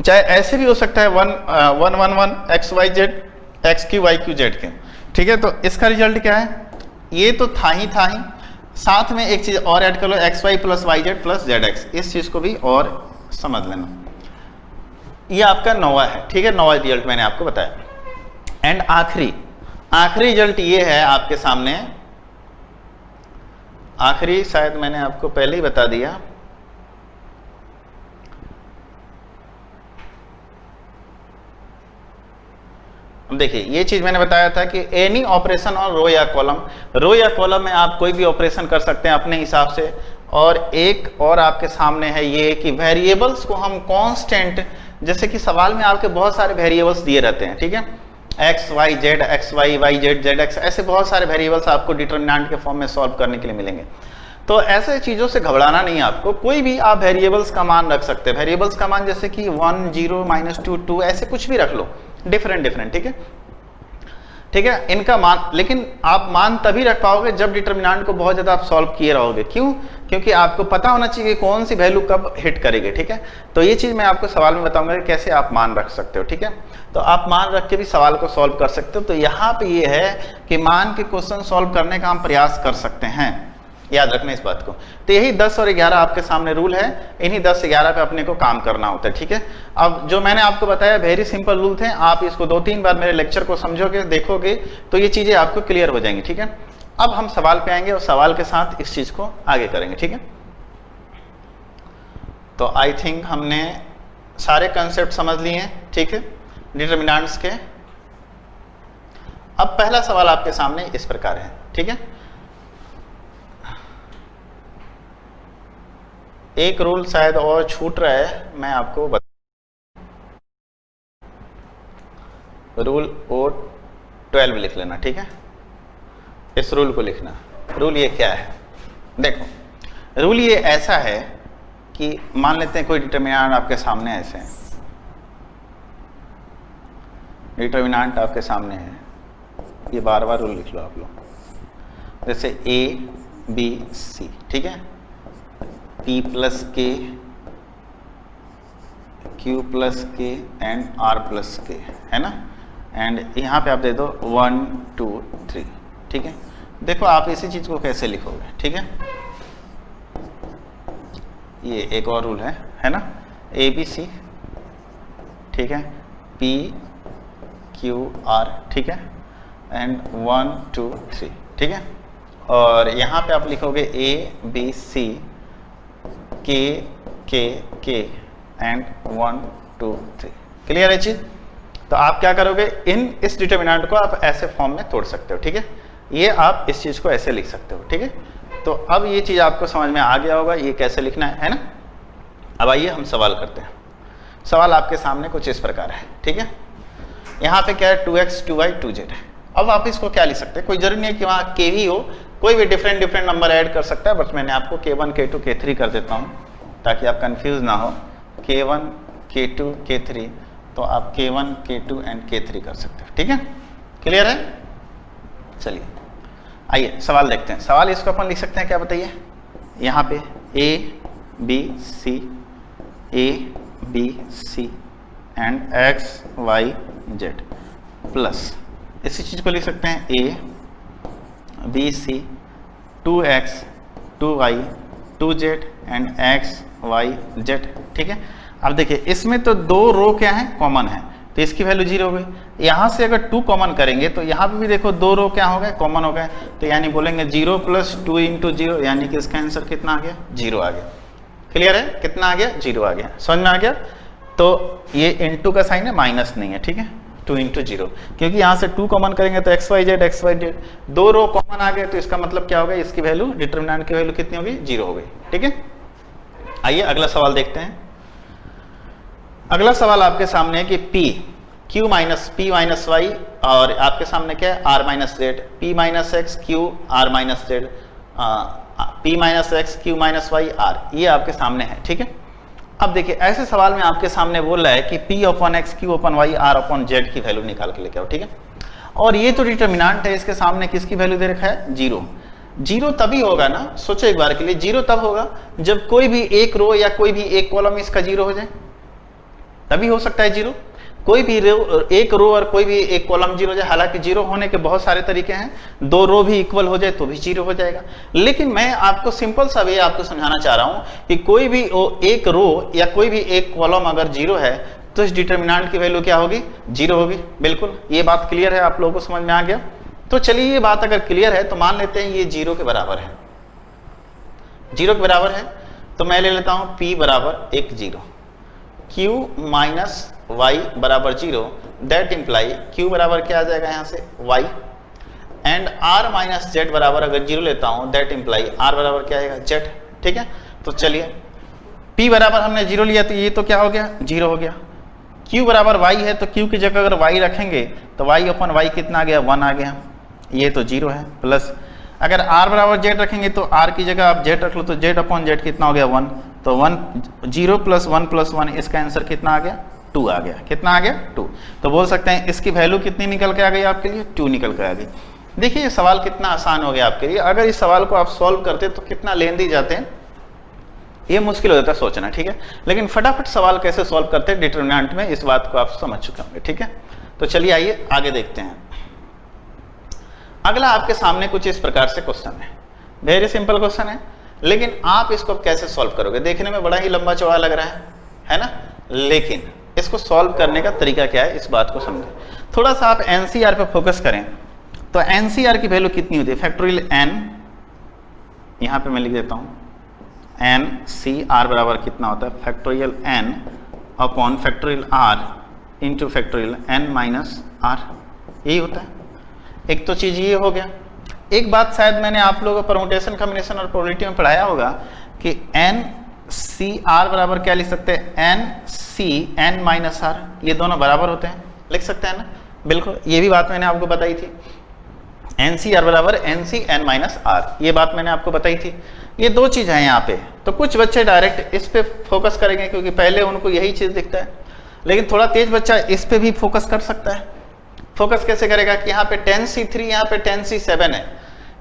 चाहे ऐसे भी हो सकता है 1 1 1 1 X Y Z X cube Y cube Z cube. ठीक है, तो इसका रिजल्ट क्या है? ये तो था ही, साथ में एक चीज और ऐड कर लो, X Y plus Y Z plus Z X. इस चीज को भी और समझ लेना। ये आपका 9वां है। ठीक है, 9वां रिजल्ट मैंने आपको बताया। एंड आखिरी रिजल्ट ये है आपके सामने, आखिरी शायद मैंने आपको पहले ही बता दिया। अब देखिए, ये चीज मैंने बताया था कि एनी ऑपरेशन और रो या कॉलम में आप कोई भी ऑपरेशन कर सकते हैं अपने हिसाब से। और एक और आपके सामने है ये कि वेरिएबल्स को हम कांस्टेंट, जैसे कि सवाल में आपके बहुत सारे वेरिएबल्स दिए रहते हैं। ठीक है, X Y Z, X Y Y Z Z X, ऐसे बहुत सारे वेरिएबल्स आपको डिटरमिनेंट के फॉर्म में सॉल्व करने के लिए मिलेंगे। तो ऐसे चीजों से घबराना नहीं है आपको, कोई भी आप वेरिएबल्स का मान रख सकते हैं। वेरिएबल्स का मान जैसे कि 1 0 -2 2, ऐसे कुछ भी रख लो, डिफरेंट। ठीक है, इनका मान, लेकिन आप मान तभी रख पाओगे जब डिटरमिनेंट को बहुत ज्यादा आप सॉल्व किए रहोगे। क्यों? क्योंकि आपको पता होना चाहिए कि कौन सी वैल्यू कब हिट करेगी। ठीक है, तो ये चीज मैं आपको सवाल में बताऊंगा कि कैसे आप मान रख सकते हो। ठीक है, तो आप मान रख के भी सवाल को सॉल्व कर सकते हो। तो यहाँ पे ये है कि मान के क्वेश्चन सॉल्व करने का हम प्रयास कर सकते हैं, याद रखना इस बात को। तो यही 10 और 11 आपके सामने रूल है, इन्हीं 10 से 11 पे अपने को काम करना होता है। ठीक है, अब जो मैंने आपको बताया वेरी सिंपल रूल थे, आप इसको 2-3 बार मेरे लेक्चर को समझोगे, देखोगे, तो ये चीजें आपको क्लियर हो जाएंगी। ठीक है, अब हम सवाल पे आएंगे और सवाल के साथ इस चीज को आगे करेंगे। ठीक है, तो आई थिंक हमने सारे कंसेप्ट समझ लिए हैं। ठीक है, डिटरमिनेंट्स के। अब पहला सवाल आपके सामने इस प्रकार है। ठीक है, एक रूल शायद और छूट रहा है, मैं आपको रूल ओ 12 लिख लेना। ठीक है, इस रूल को लिखना। रूल ये क्या है? देखो, रूल ये ऐसा है कि मान लेते हैं कोई डिटरमिनेंट आपके सामने ऐसे है, डिटरमिनेंट आपके सामने है, ये बार रूल लिख लो आप लोग, जैसे ए बी सी। ठीक है, P प्लस के, Q प्लस के एंड R प्लस के, है ना। एंड यहाँ पे आप दे दो 1 2 3। ठीक है, देखो आप इसी चीज को कैसे लिखोगे। ठीक है, ये एक और रूल है ना, ABC। ठीक है, P Q R। ठीक है, एंड 1 2 3। ठीक है, और यहाँ पे आप लिखोगे ABC के एंड 1 2 3। क्लियर है चीज? तो आप क्या करोगे, इस डिटरमिनेंट को आप ऐसे फॉर्म में तोड़ सकते हो। ठीक है, ये आप इस चीज को ऐसे लिख सकते हो। ठीक है, तो अब ये चीज आपको समझ में आ गया होगा ये कैसे लिखना है ना। अब आइए हम सवाल करते हैं। सवाल आपके सामने कुछ इस प्रकार है। ठीक है, यहाँ पे क्या है, 2x 2y 2z है। अब आप इसको क्या लिख सकते हैं, कोई जरूरी नहीं है कि वहाँ k भी हो, कोई भी डिफरेंट नंबर ऐड कर सकता है, बस मैंने आपको k1 k2 k3 कर देता हूँ ताकि आप कंफ्यूज ना हो। k1 k2 k3, तो आप k1 k2 एंड k3 कर सकते हो। ठीक है, क्लियर है? चलिए आइए सवाल देखते हैं। सवाल इसको अपन लिख सकते हैं, क्या बताइए, यहाँ पे a b c and x y z plus, इसी चीज को लिख सकते हैं a b c 2x 2y 2z and x y z। ठीक है, अब देखिए इसमें तो दो रो क्या है, कॉमन है, तो इसकी वैल्यू 0 हो गई। यहाँ से अगर 2 कॉमन करेंगे तो यहाँ पे भी देखो 2 रो क्या हो गए, कॉमन हो गए, तो यानी बोलेंगे 0 + 2 × 0, यानी कि इसका आंसर कितना आ गया, 0 आ गया। क्लियर है, कितना आ गया, 0 आ गया, समझ में आ गया। तो ये इंटू का साइन है, माइनस नहीं है, ठीक है, 2 × 0, क्योंकि यहाँ से 2 कॉमन करेंगे तो XYZ 2 रो कॉमन आ गए, तो इसका मतलब क्या होगा, इसकी वैल्यू, डिटरमिनेंट की वैल्यू कितनी होगी, 0 हो गई। ठीक है, आइए अगला सवाल देखते हैं। अगला सवाल आपके सामने है कि Q - P - Y और आपके सामने क्या है, R - Z, P - X Q R - Z, P - X Q - Y R, ये आपके सामने है। ठीक है, अब देखिए ऐसे सवाल में आपके सामने बोल रहा है कि P/X Q/Y R/Z की वैल्यू निकाल के लेके आओ। ठीक है, और ये तो डिटरमिनेंट है, इसके सामने किसकी वैल्यू दे रखा है, 0। 0 तभी होगा ना, सोचो एक बार के लिए, 0 तब होगा जब कोई भी एक रो या कोई भी एक कॉलम इसका 0 हो जाए, तभी हो सकता है 0। कोई भी एक रो और कोई भी एक कॉलम 0 हो जाए, हालांकि 0 होने के बहुत सारे तरीके हैं, 2 रो भी इक्वल हो जाए तो भी 0 हो जाएगा, लेकिन मैं आपको सिंपल सा वे आपको समझाना चाह रहा हूं कि कोई भी एक रो या कोई भी एक कॉलम अगर 0 है तो इस डिटरमिनेंट की वैल्यू क्या होगी, 0 होगी। बिल्कुल, ये बात क्लियर है, आप लोगों को समझ में आ गया। तो चलिए ये बात अगर क्लियर है तो मान लेते हैं ये 0 के बराबर है, 0 के बराबर है, तो मैं ले लेता हूं P = 1 0, Q - Y = 0, that imply Q बराबर क्या आ जाएगा यहाँ से, Y, एंड R - Z बराबर अगर 0 लेता हूं, दैट इंप्लाई R बराबर क्या आएगा, Z। ठीक है, तो चलिए P बराबर हमने 0 लिया तो ये तो क्या हो गया, 0 हो गया। Q बराबर Y है तो Q की जगह अगर Y रखेंगे तो Y/Y कितना आ गया, 1 आ गया, ये तो 0 है, प्लस अगर R बराबर Z रखेंगे तो R की जगह आप Z रख लो तो Z/Z कितना हो गया, 1, तो 0 + 1 + 1, इसका आंसर कितना आ गया, 2 आ गया। कितना आ गया, 2। तो बोल सकते हैं इसकी वैल्यू कितनी निकल के आ गई आपके लिए, 2 निकल के आ गई। देखिए ये सवाल कितना आसान हो गया आपके लिए, अगर इस सवाल को आप सॉल्व करते तो कितना लेंदी जाते हैं, ये मुश्किल हो जाता है सोचना। ठीक है, लेकिन फटाफट सवाल कैसे सॉल्व करते हैं डिटरमिनेंट में, इस बात को आप समझ चुके होंगे। ठीक है, तो चलिए आइए आगे देखते हैं। अगला आपके सामने कुछ इस प्रकार से क्वेश्चन है, वेरी सिंपल क्वेश्चन है, लेकिन आप इसको कैसे सॉल्व करोगे, देखने में बड़ा ही लंबा चौड़ा लग रहा है ना, लेकिन इसको सॉल्व करने का तरीका क्या है, इस बात को समझें। थोड़ा सा आप एनसीआर पे फोकस करें, तो एनसीआर की वैल्यू कितनी होती है, फैक्टोरियल n, यहां पे मैं लिख देता हूं NCR बराबर कितना होता है, factorial n upon factorial r into factorial n minus r, यही होता है। एक तो चीज ये हो गया। एक बात शायद मैंने आप लोगों को परमुटेशन, कॉम्बिनेशन और प्रोबेबिलिटी में पढ़ाया होगा कि NCR बराबर क्या लिख सकते हैं, NC n - R, ये दोनों बराबर होते हैं, लिख सकते हैं ना, बिल्कुल, ये भी बात मैंने आपको बताई थी, NCR बराबर NC n - R, ये बात मैंने आपको बताई थी। ये दो चीज है यहाँ पे, तो कुछ बच्चे डायरेक्ट इस पे फोकस करेंगे क्योंकि पहले उनको यही चीज दिखता है, लेकिन थोड़ा तेज बच्चा इस पे भी फोकस कर सकता है। फोकस कैसे करेगा कि यहाँ पे 10C3, यहाँ पे 10C7 है,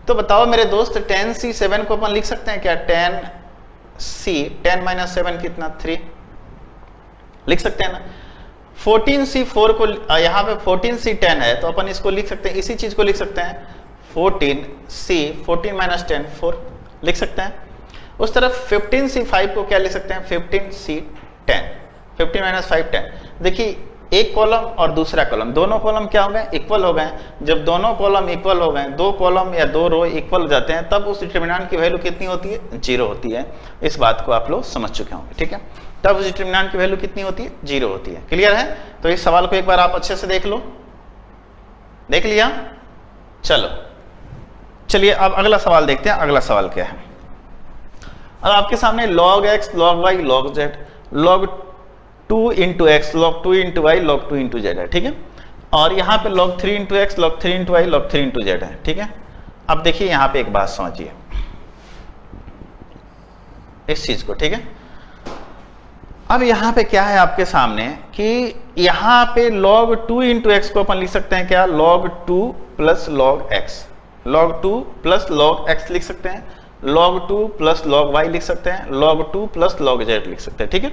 तो बताओ मेरे दोस्त 10C7 को अपन लिख सकते हैं क्या, 10 - 7 कितना, 3, लिख सकते हैं ना। 14C4 को यहाँ पे 14C10 है तो अपन इसको लिख सकते हैं, इसी चीज को लिख सकते हैं 14 - 10 4, लिख सकते हैं। उस तरफ 15C5 को क्या लिख सकते हैं, 15C10, 15 - 5 10। देखिए एक कॉलम और दूसरा कॉलम, दोनों कॉलम क्या हो गए, इक्वल हो गए। जब दोनों कॉलम इक्वल हो गए, दो कॉलम या दो रो इक्वल हो जाते हैं, तब उस डिटरमिनेंट की वैल्यू कितनी होती है, 0 होती है। इस बात को आप लोग समझ चुके होंगे। ठीक है, तब उस डिटरमिनेंट की वैल्यू कितनी होती है, 0 होती है। क्लियर है, तो इस सवाल को एक बार आप अच्छे से देख लो, देख लिया, चलो चलिए अब अगला सवाल देखते हैं। अगला सवाल क्या है, अब आपके सामने log x, log y, log z, log 2 × x, log 2 × y, log 2 × z है। ठीक है, और यहाँ पे log 3 × x, log 3 × y, log 3 × z है। ठीक है, अब देखिए यहाँ पे एक बात समझिए इस चीज को। ठीक है, अब यहाँ पे क्या है आपके सामने कि यहाँ पे log 2 × x को अपन लिख सकते हैं क्या, log 2 + log x, log 2 + log x लिख सकते हैं, log 2 + log y लिख सकते हैं, log 2 + log z लिख सकते हैं। ठीक है,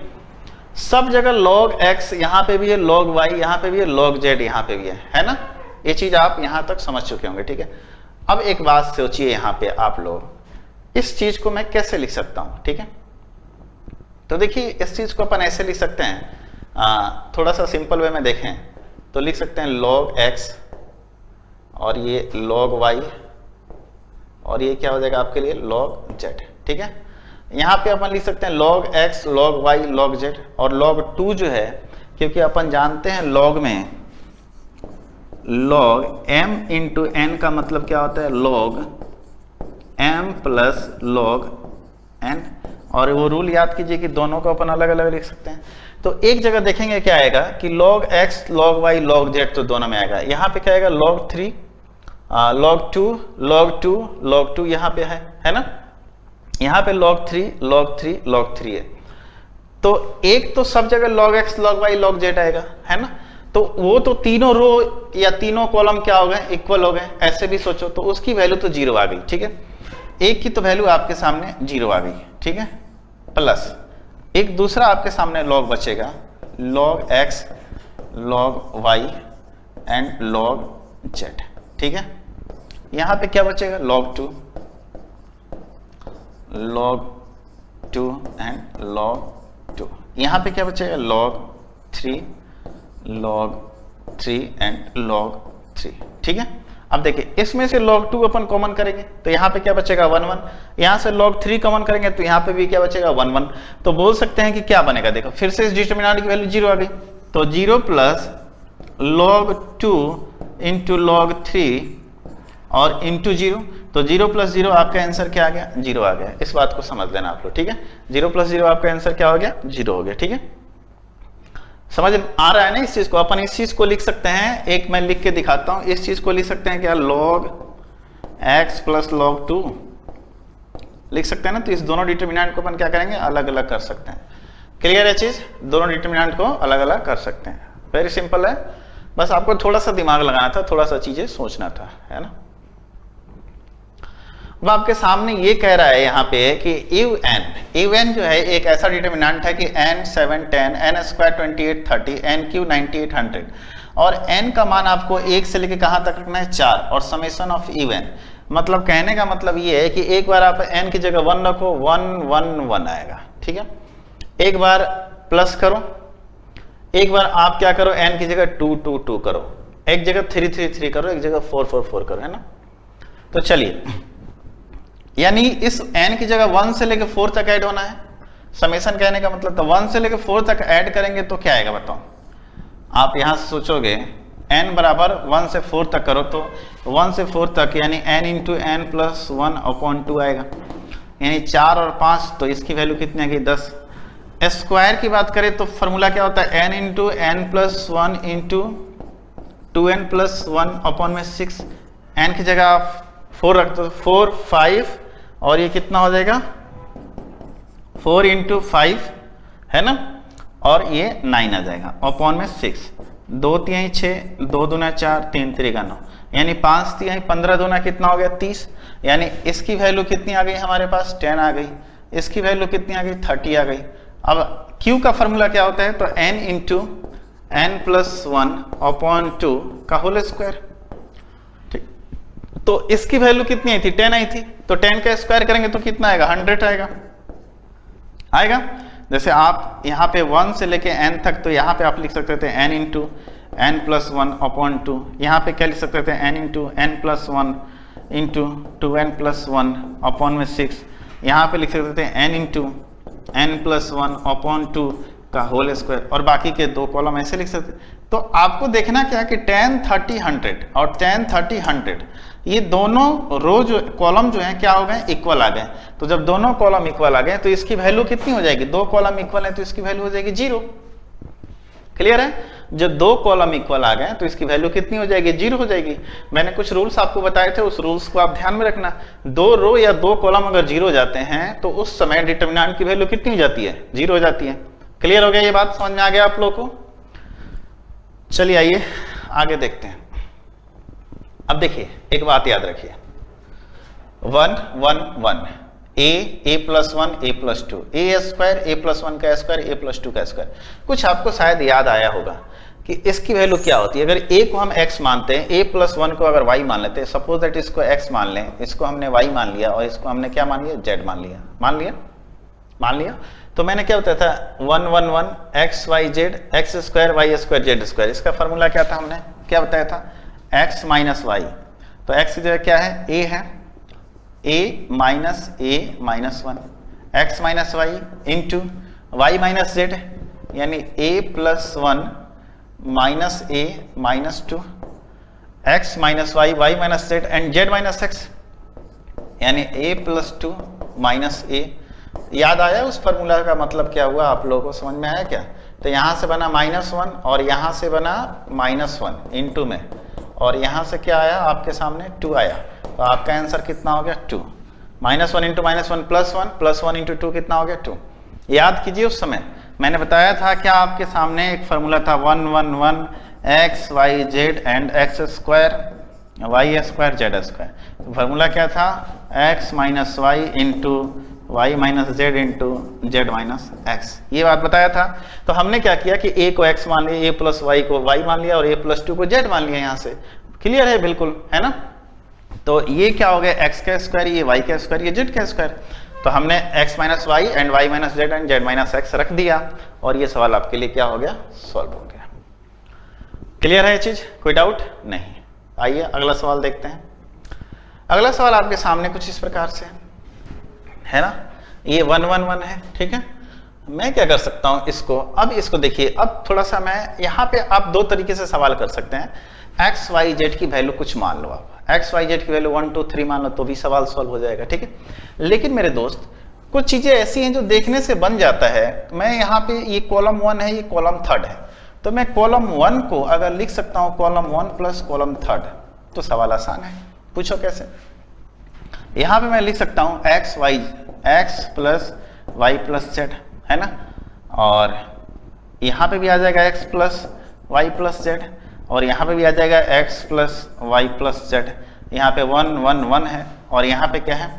सब जगह log x यहाँ पे भी है, log y यहाँ पे भी है, log z यहाँ पे भी है ना, ये चीज आप यहाँ तक समझ चुके होंगे। ठीक है, अब एक बात सोचिए यहाँ पे आप लोग, इस चीज को मैं कैसे लिख सकता हूँ। ठीक है, तो देखिए इस चीज को अपन ऐसे लिख सकते हैं, थोड़ा सा सिंपल वे में देखें तो लिख सकते हैं log x और ये log y और ये क्या हो जाएगा आपके लिए log z। ठीक है, यहाँ पे अपन लिख सकते हैं log x log y log z और log 2 जो है, क्योंकि अपन जानते हैं log में log m इंटू n का मतलब क्या होता है log m plus log n, और वो रूल याद कीजिए कि दोनों को अपन अलग अलग लिख सकते हैं। तो एक जगह देखेंगे क्या आएगा कि log x log y log z तो दोनों में आएगा। यहाँ पे क्या आएगा log 3 log 2 log 2 log 2 यहाँ पे है ना, यहाँ पे log 3 log 3 log 3 है। तो एक तो सब जगह log x log y log z आएगा, है ना, तो वो तो तीनों रो या तीनों कॉलम क्या हो गए, इक्वल हो गए, ऐसे भी सोचो तो उसकी वैल्यू तो जीरो आ गई। ठीक है, एक की तो वैल्यू आपके सामने जीरो आ गई। ठीक है, प्लस एक दूसरा आपके सामने log बचेगा log x log y and log z। ठीक है, यहाँ पे क्या बचेगा log 2 एंड log 2, यहाँ पे क्या बचेगा log 3 एंड log 3। ठीक है, अब देखिए इसमें से log 2 अपन कॉमन करेंगे तो यहाँ पे क्या बचेगा 1 1, यहाँ से log 3 कॉमन करेंगे तो यहाँ पे भी क्या बचेगा 1 1। तो बोल सकते हैं कि क्या बनेगा, देखो फिर से इस डिटरमिनेंट की वैल्यू जीरो आ गई, तो 0 प्लस log 2 इंटू log 3 और इंटू 0, तो 0 प्लस 0 आपका आंसर क्या आ गया, 0 आ गया। इस बात को समझ लेना आप लोग। ठीक है, 0 प्लस 0 आपका आंसर क्या हो गया, 0 हो गया। ठीक है, समझ आ रहा है ना इस चीज को। अपन इस चीज को लिख सकते हैं, एक मैं लिख के दिखाता हूं, इस चीज को लिख सकते हैं क्या log x प्लस log 2 लिख सकते हैं ना। तो इस दोनों डिटरमिनेंट को अपन क्या करेंगे, अलग अलग कर सकते हैं। क्लियर है चीज, दोनों डिटरमिनेंट को अलग अलग कर सकते हैं, वेरी सिंपल है। बस आपको थोड़ा सा दिमाग लगाना था, थोड़ा सा चीजें सोचना था, है ना। अब आपके सामने ये कह रहा है यहाँ पे कि UN जो है एक ऐसा डिटरमिनेंट है कि n 7 10 n square 28 30 n Q 98 100 और n का मान आपको 1 से लेके कहाँ तक रखना है 4 और समेशन ऑफ इवन। मतलब कहने का मतलब ये है कि एक बार आप n की जगह 1 रखो 1 1 1 आएगा। ठीक है, एक बार प्लस करो, एक बार आप क्या करो n की जगह 2 2 2 करो, एक जगह 3 3 3 करो, एक जगह 4 4 4 करो, है ना। तो चलिए, यानी इस n की जगह 1 से लेकर 4 तक ऐड होना है, समेशन कहने का मतलब। तो 1 से लेकर 4 तक ऐड करेंगे तो क्या आएगा बताओ, आप यहां से सोचोगे n बराबर 1 से 4 तक करो तो 1 से 4 तक यानी n into N plus 1 upon 2 आएगा, यानी 4 और 5, तो इसकी वैल्यू कितनी आ गई 10। स्क्वायर की बात करें तो फॉर्मूला क्या होता है, n into N plus 1 into 2n plus 1 upon में 6, n की जगह आप 4 रख दो, 4 5 और ये कितना हो जाएगा 4 इंटू 5, है ना, और ये 9 आ जाएगा अपॉन में 6, 2 3 6 2 दूना 4 3 3 9, यानी 5 3 15 दूना कितना हो गया 30, यानी इसकी वैल्यू कितनी आ गई हमारे पास 10 आ गई, इसकी वैल्यू कितनी आ गई 30 आ गई। अब Q का फॉर्मूला क्या होता है, तो n into N plus 1 upon 2 का होल स्क्वायर। तो इसकी वैल्यू कितनी आई थी 10 आई थी, तो 10 का स्क्वायर करेंगे तो कितना आएगा 100 आएगा। जैसे आप यहाँ पे 1 से लेके n तक, तो यहाँ पे आप लिख सकते थे n into N plus 1 upon 2, यहाँ पे क्या लिख सकते थे n into N plus 1 into 2n plus 1 upon में 6, यहाँ पे लिख सकते थे n into N plus 1 upon 2 का होल स्क्वायर, और बाकी के दो कॉलम ऐसे लिख सकते। तो आपको देखना क्या कि 10 30 100 और 10 30 100 ये दोनों रो जो कॉलम जो हैं क्या हो गए, इक्वल आ गए। तो जब दोनों कॉलम इक्वल आ गए तो इसकी वैल्यू कितनी हो जाएगी, दो कॉलम इक्वल है तो इसकी वैल्यू हो जाएगी 0। क्लियर है, जब दो कॉलम इक्वल आ गए तो इसकी वैल्यू कितनी हो जाएगी, 0 हो जाएगी। मैंने कुछ रूल्स आपको बताए थे, उस रूल्स को आप ध्यान में रखना। दो रो या दो कॉलम अगर 0 हो जाते हैं तो उस समय डिटरमिनेंट की वैल्यू कितनी हो जाती है, 0 हो जाती है। क्लियर हो गया, ये बात समझ में आ गया आप लोगों को। चलिए आइए आगे देखते हैं। अब देखिए एक बात याद रखिए, 1 1 1 a plus 1 a plus 2 a square a plus 1 का स्क्वायर a प्लस 2 का स्क्वायर। कुछ आपको शायद याद आया होगा कि इसकी वैल्यू क्या होती है। अगर a को हम x मानते हैं, a प्लस 1 को अगर y मान लेते हैं, सपोज दैट इसको x मान लें, इसको हमने y मान लिया और इसको हमने क्या मान लिया, z मान लिया। तो मैंने क्या बताया था 1 1 1 X Y Z X square Y square Z square, इसका फॉर्मूला क्या था, हमने क्या बताया था एक्स माइनस वाई, तो एक्स की जगह क्या है ए है, A minus 1 X minus Y into Y minus Z यानी A plus 1 minus A minus 2 X minus Y Y minus Z and Z minus X यानी ए प्लस 2 माइनस ए। याद आया उस फॉर्मूला का मतलब क्या हुआ, आप लोगों को समझ में आया क्या? तो यहां से बना -1 और यहां से बना -1 इनटू में, और यहां से क्या आया आपके सामने 2 आया, तो आपका आंसर कितना हो गया 2। -1 इंटू -1 प्लस 1 इंटू 2 कितना हो गया 2। याद कीजिए उस समय मैंने बताया था क्या आपके सामने एक फॉर्मूला था 1 1 1 X Y Z and X square Y square Z square. Formula क्या था X minus Y into Y minus Z into Z minus X, ये बात बताया था। तो हमने क्या किया कि ए को एक्स मान लिया, ए प्लस वाई को वाई मान लिया और ए प्लस 2 को जेड मान लिया। यहाँ से क्लियर है बिल्कुल, है ना? तो ये क्या हो गया एक्स का स्क्वायर, ये वाई का स्क्वायर, ये जेड का स्क्वायर। तो हमने X minus Y and Y minus Z and Z minus X रख दिया और ये सवाल आपके लिए क्या हो गया सॉल्व हो गया। क्लियर है ये चीज, कोई डाउट नहीं? आइए अगला सवाल देखते हैं। अगला सवाल आपके सामने कुछ इस प्रकार से है ना, ये 1 1 1 है, ठीक है। मैं क्या कर सकता हूं इसको, अब इसको देखिए, अब थोड़ा सा मैं यहाँ पे आप दो तरीके से सवाल कर सकते हैं। एक्स वाई जेड की वैल्यू कुछ मान लो, आप एक्स वाई जेड की वैल्यू 1 2 3 मान लो तो भी सवाल सॉल्व हो जाएगा, ठीक है। लेकिन मेरे दोस्त कुछ चीजें ऐसी हैं जो देखने से बन जाता है। मैं यहाँ पे ये कॉलम 1 है, ये कॉलम 3 है, तो मैं कॉलम 1 को अगर लिख सकता हूँ कॉलम 1 प्लस कॉलम 3 तो सवाल आसान है। पूछो कैसे? यहाँ पे मैं लिख सकता हूँ X plus Y plus Z, है ना, और यहाँ पे भी आ जाएगा X plus Y plus Z, और यहाँ पे भी आ जाएगा X plus Y plus Z. यहाँ पे 1 1 1 है और यहाँ पे क्या है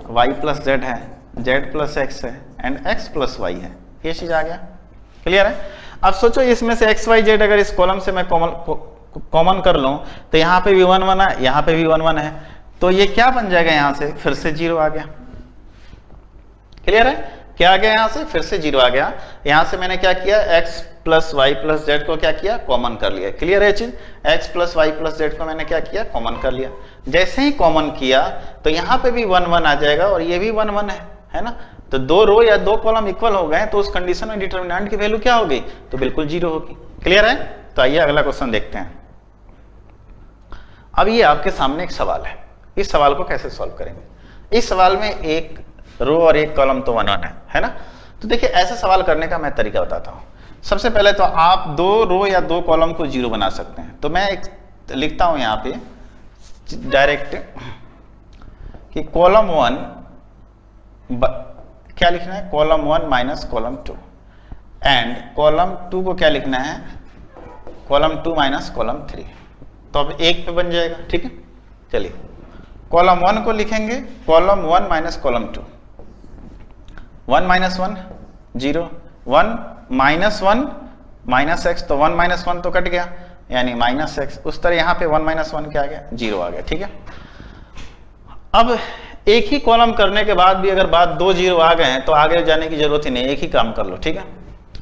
वाई प्लस जेड है, जेड प्लस एक्स है एंड एक्स प्लस वाई है। ये चीज आ गया, क्लियर है? अब सोचो इसमें से एक्स वाई जेड अगर इस कॉलम से मैं कॉमन कर लूँ तो यहाँ पे भी 1 1 है, यहाँ पे भी 1 1 है, तो ये क्या बन जाएगा, यहाँ से फिर से 0 आ गया। क्लियर है? क्या आ गया, यहाँ से फिर से 0 आ गया। यहाँ से मैंने क्या किया, X plus Y plus Z को क्या किया, कॉमन कर लिया। क्लियर है चीज? X plus Y plus Z को मैंने क्या किया, कॉमन कर लिया। जैसे ही कॉमन किया तो यहाँ पे भी 1 1 आ जाएगा और ये भी 1 1 है ना, तो दो रो या दो कॉलम इक्वल हो गए तो उस कंडीशन में डिटरमिनेंट की वैल्यू क्या होगी, तो बिल्कुल 0 होगी। क्लियर है? तो आइए अगला क्वेश्चन देखते हैं। अब ये आपके सामने एक सवाल है, इस सवाल को कैसे सॉल्व करेंगे? इस सवाल में एक रो और एक कॉलम तो 1 1 है ना। तो देखिए ऐसे सवाल करने का मैं तरीका बताता हूँ। सबसे पहले तो आप दो रो या दो कॉलम को 0 बना सकते हैं। तो मैं एक लिखता हूँ यहाँ पे डायरेक्ट कि कॉलम 1 क्या लिखना है, column 1 minus column 2 and column 2 को क्या लिखना है, कॉलम 2 माइनस कॉलम 3। तो अब एक पे बन जाएगा, ठीक है। चलिए कॉलम 1 को लिखेंगे column 1 minus column 2, 1 minus 1 0, 1 minus 1 minus x, तो 1 माइनस 1 तो कट गया यानी माइनस एक्स। उस तरह यहाँ पे 1 माइनस 1 क्या आ गया, 0 आ गया, ठीक है। अब एक ही कॉलम करने के बाद भी अगर बाद 2 0 आ गए हैं तो आगे जाने की जरूरत ही नहीं, एक ही काम कर लो, ठीक है।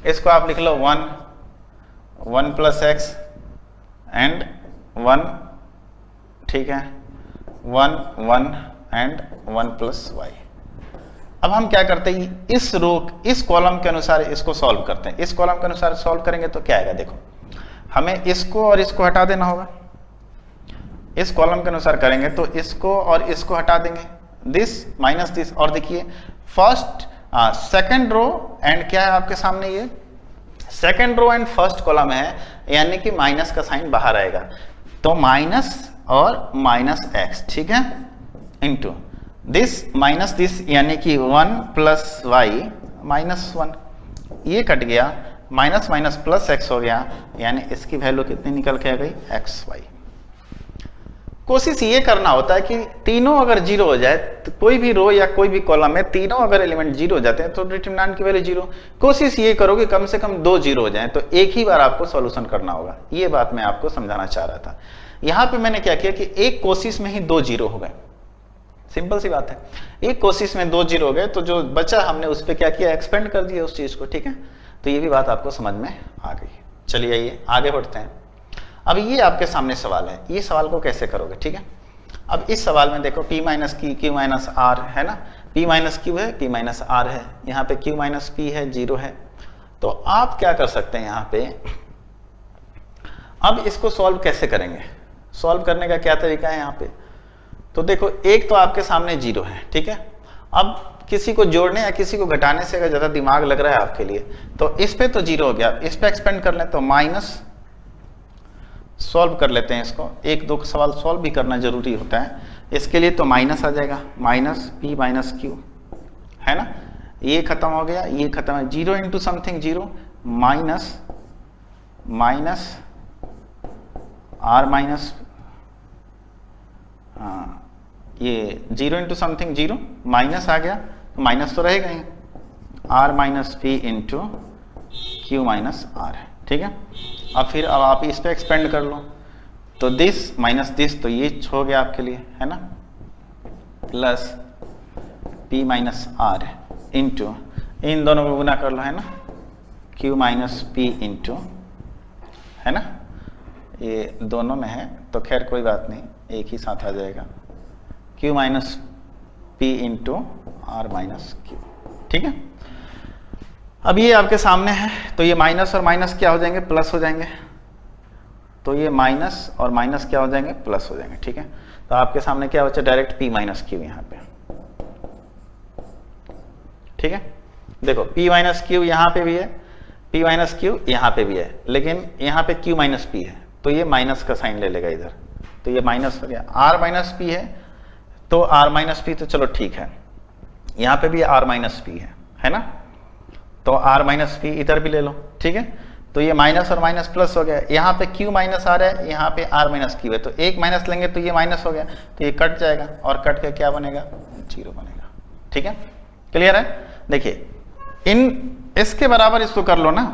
इसको आप लिख लो 1 प्लस एक्स एंड 1, ठीक है, 1 1 एंड 1 प्लस वाई। अब हम क्या करते हैं, इस कॉलम के अनुसार इसको सॉल्व करते हैं। इस कॉलम के अनुसार सॉल्व करेंगे तो क्या आएगा, देखो हमें इसको और इसको हटा देना होगा। इस कॉलम के अनुसार करेंगे तो इसको और इसको हटा देंगे, दिस माइनस दिस, और देखिए फर्स्ट सेकंड रो एंड क्या है आपके सामने, ये second row and first column है, यानी कि माइनस का साइन बाहर आएगा, तो माइनस और माइनस एक्स, ठीक है, इंटू दिस माइनस दिस, यानी कि 1 प्लस वाई माइनस 1, ये कट गया, माइनस माइनस प्लस एक्स हो गया, यानी इसकी वैल्यू कितनी निकल के आ गई, एक्स वाई। कोशिश ये करना होता है कि तीनों अगर 0 हो जाए, तो कोई भी रो या कोई भी कॉलम में तीनों अगर एलिमेंट 0 हो जाते हैं तो डिटरमिनेंट की वैल्यू 0। कोशिश ये करो कि कम से कम 2 0 हो जाएं, तो एक ही बार आपको सॉल्यूशन करना होगा। ये बात मैं आपको समझाना चाह रहा था। यहाँ पे मैंने क्या किया कि एक कोशिश में ही 2 0 हो गए, सिंपल सी बात है। एक कोशिश में 2 जीरो हो गए, तो जो बचा हमने उस पर क्या किया, एक्सपेंड कर दिया उस चीज को, ठीक है। तो ये भी बात आपको समझ में आ गई। चलिए आइए आगे बढ़ते हैं। अब ये आपके सामने सवाल है, ये सवाल को कैसे करोगे, ठीक है। अब इस सवाल में देखो p minus Q minus R है ना, p माइनस क्यू है, p माइनस आर है, यहाँ पे q माइनस पी है, 0 है। तो आप क्या कर सकते हैं यहाँ पे, अब इसको सॉल्व कैसे करेंगे, सॉल्व करने का क्या तरीका है यहाँ पे। तो देखो एक तो आपके सामने 0 है, ठीक है। अब किसी को जोड़ने या किसी को घटाने से अगर ज्यादा दिमाग लग रहा है आपके लिए, तो इस पे तो 0 हो गया, इस पे एक्सपेंड कर लें तो माइनस, सॉल्व कर लेते हैं इसको। एक दो सवाल सॉल्व भी करना जरूरी होता है इसके लिए। तो माइनस आ जाएगा, माइनस p माइनस क्यू है ना, ये खत्म हो गया, ये खत्म है, 0 into something 0 minus minus R minus, ये 0 इंटू समथिंग 0 माइनस आ गया, तो माइनस तो रहेगा ही, R minus P into Q minus R है, ठीक है। अब फिर अब आप इस पे एक्सपेंड कर लो, तो दिस माइनस दिस, तो ये हो गया आपके लिए है ना, plus p minus R into, इन दोनों को गुना कर लो है ना, q माइनस पी इंटू, है ना, ये दोनों में है तो खैर कोई बात नहीं, एक ही साथ आ जाएगा, q minus P into R minus Q, ठीक है। अब ये आपके सामने है, तो ये माइनस और माइनस क्या हो जाएंगे, प्लस हो जाएंगे, तो ये माइनस और माइनस क्या हो जाएंगे, प्लस हो जाएंगे, ठीक है। तो आपके सामने क्या बचा, डायरेक्ट p माइनस क्यू यहाँ पे, ठीक है। देखो p माइनस क्यू यहाँ पे भी है, p माइनस क्यू यहाँ पे भी है, लेकिन यहाँ पे q माइनस पी है, तो ये माइनस का साइन ले लेगा इधर, तो ये माइनस हो गया। r माइनस पी है, तो r माइनस पी, तो चलो ठीक है, यहाँ पे भी r माइनस पी है ना, तो r माइनस पी इधर भी ले लो, ठीक है। तो ये माइनस और माइनस प्लस हो गया, यहाँ पे q माइनस आ रहा है, यहाँ पे r माइनस क्यू है, तो एक माइनस लेंगे तो ये माइनस हो गया, तो ये कट जाएगा और कट के क्या बनेगा, 0 बनेगा, ठीक है। क्लियर है। देखिए इन इसके बराबर इसको कर लो ना,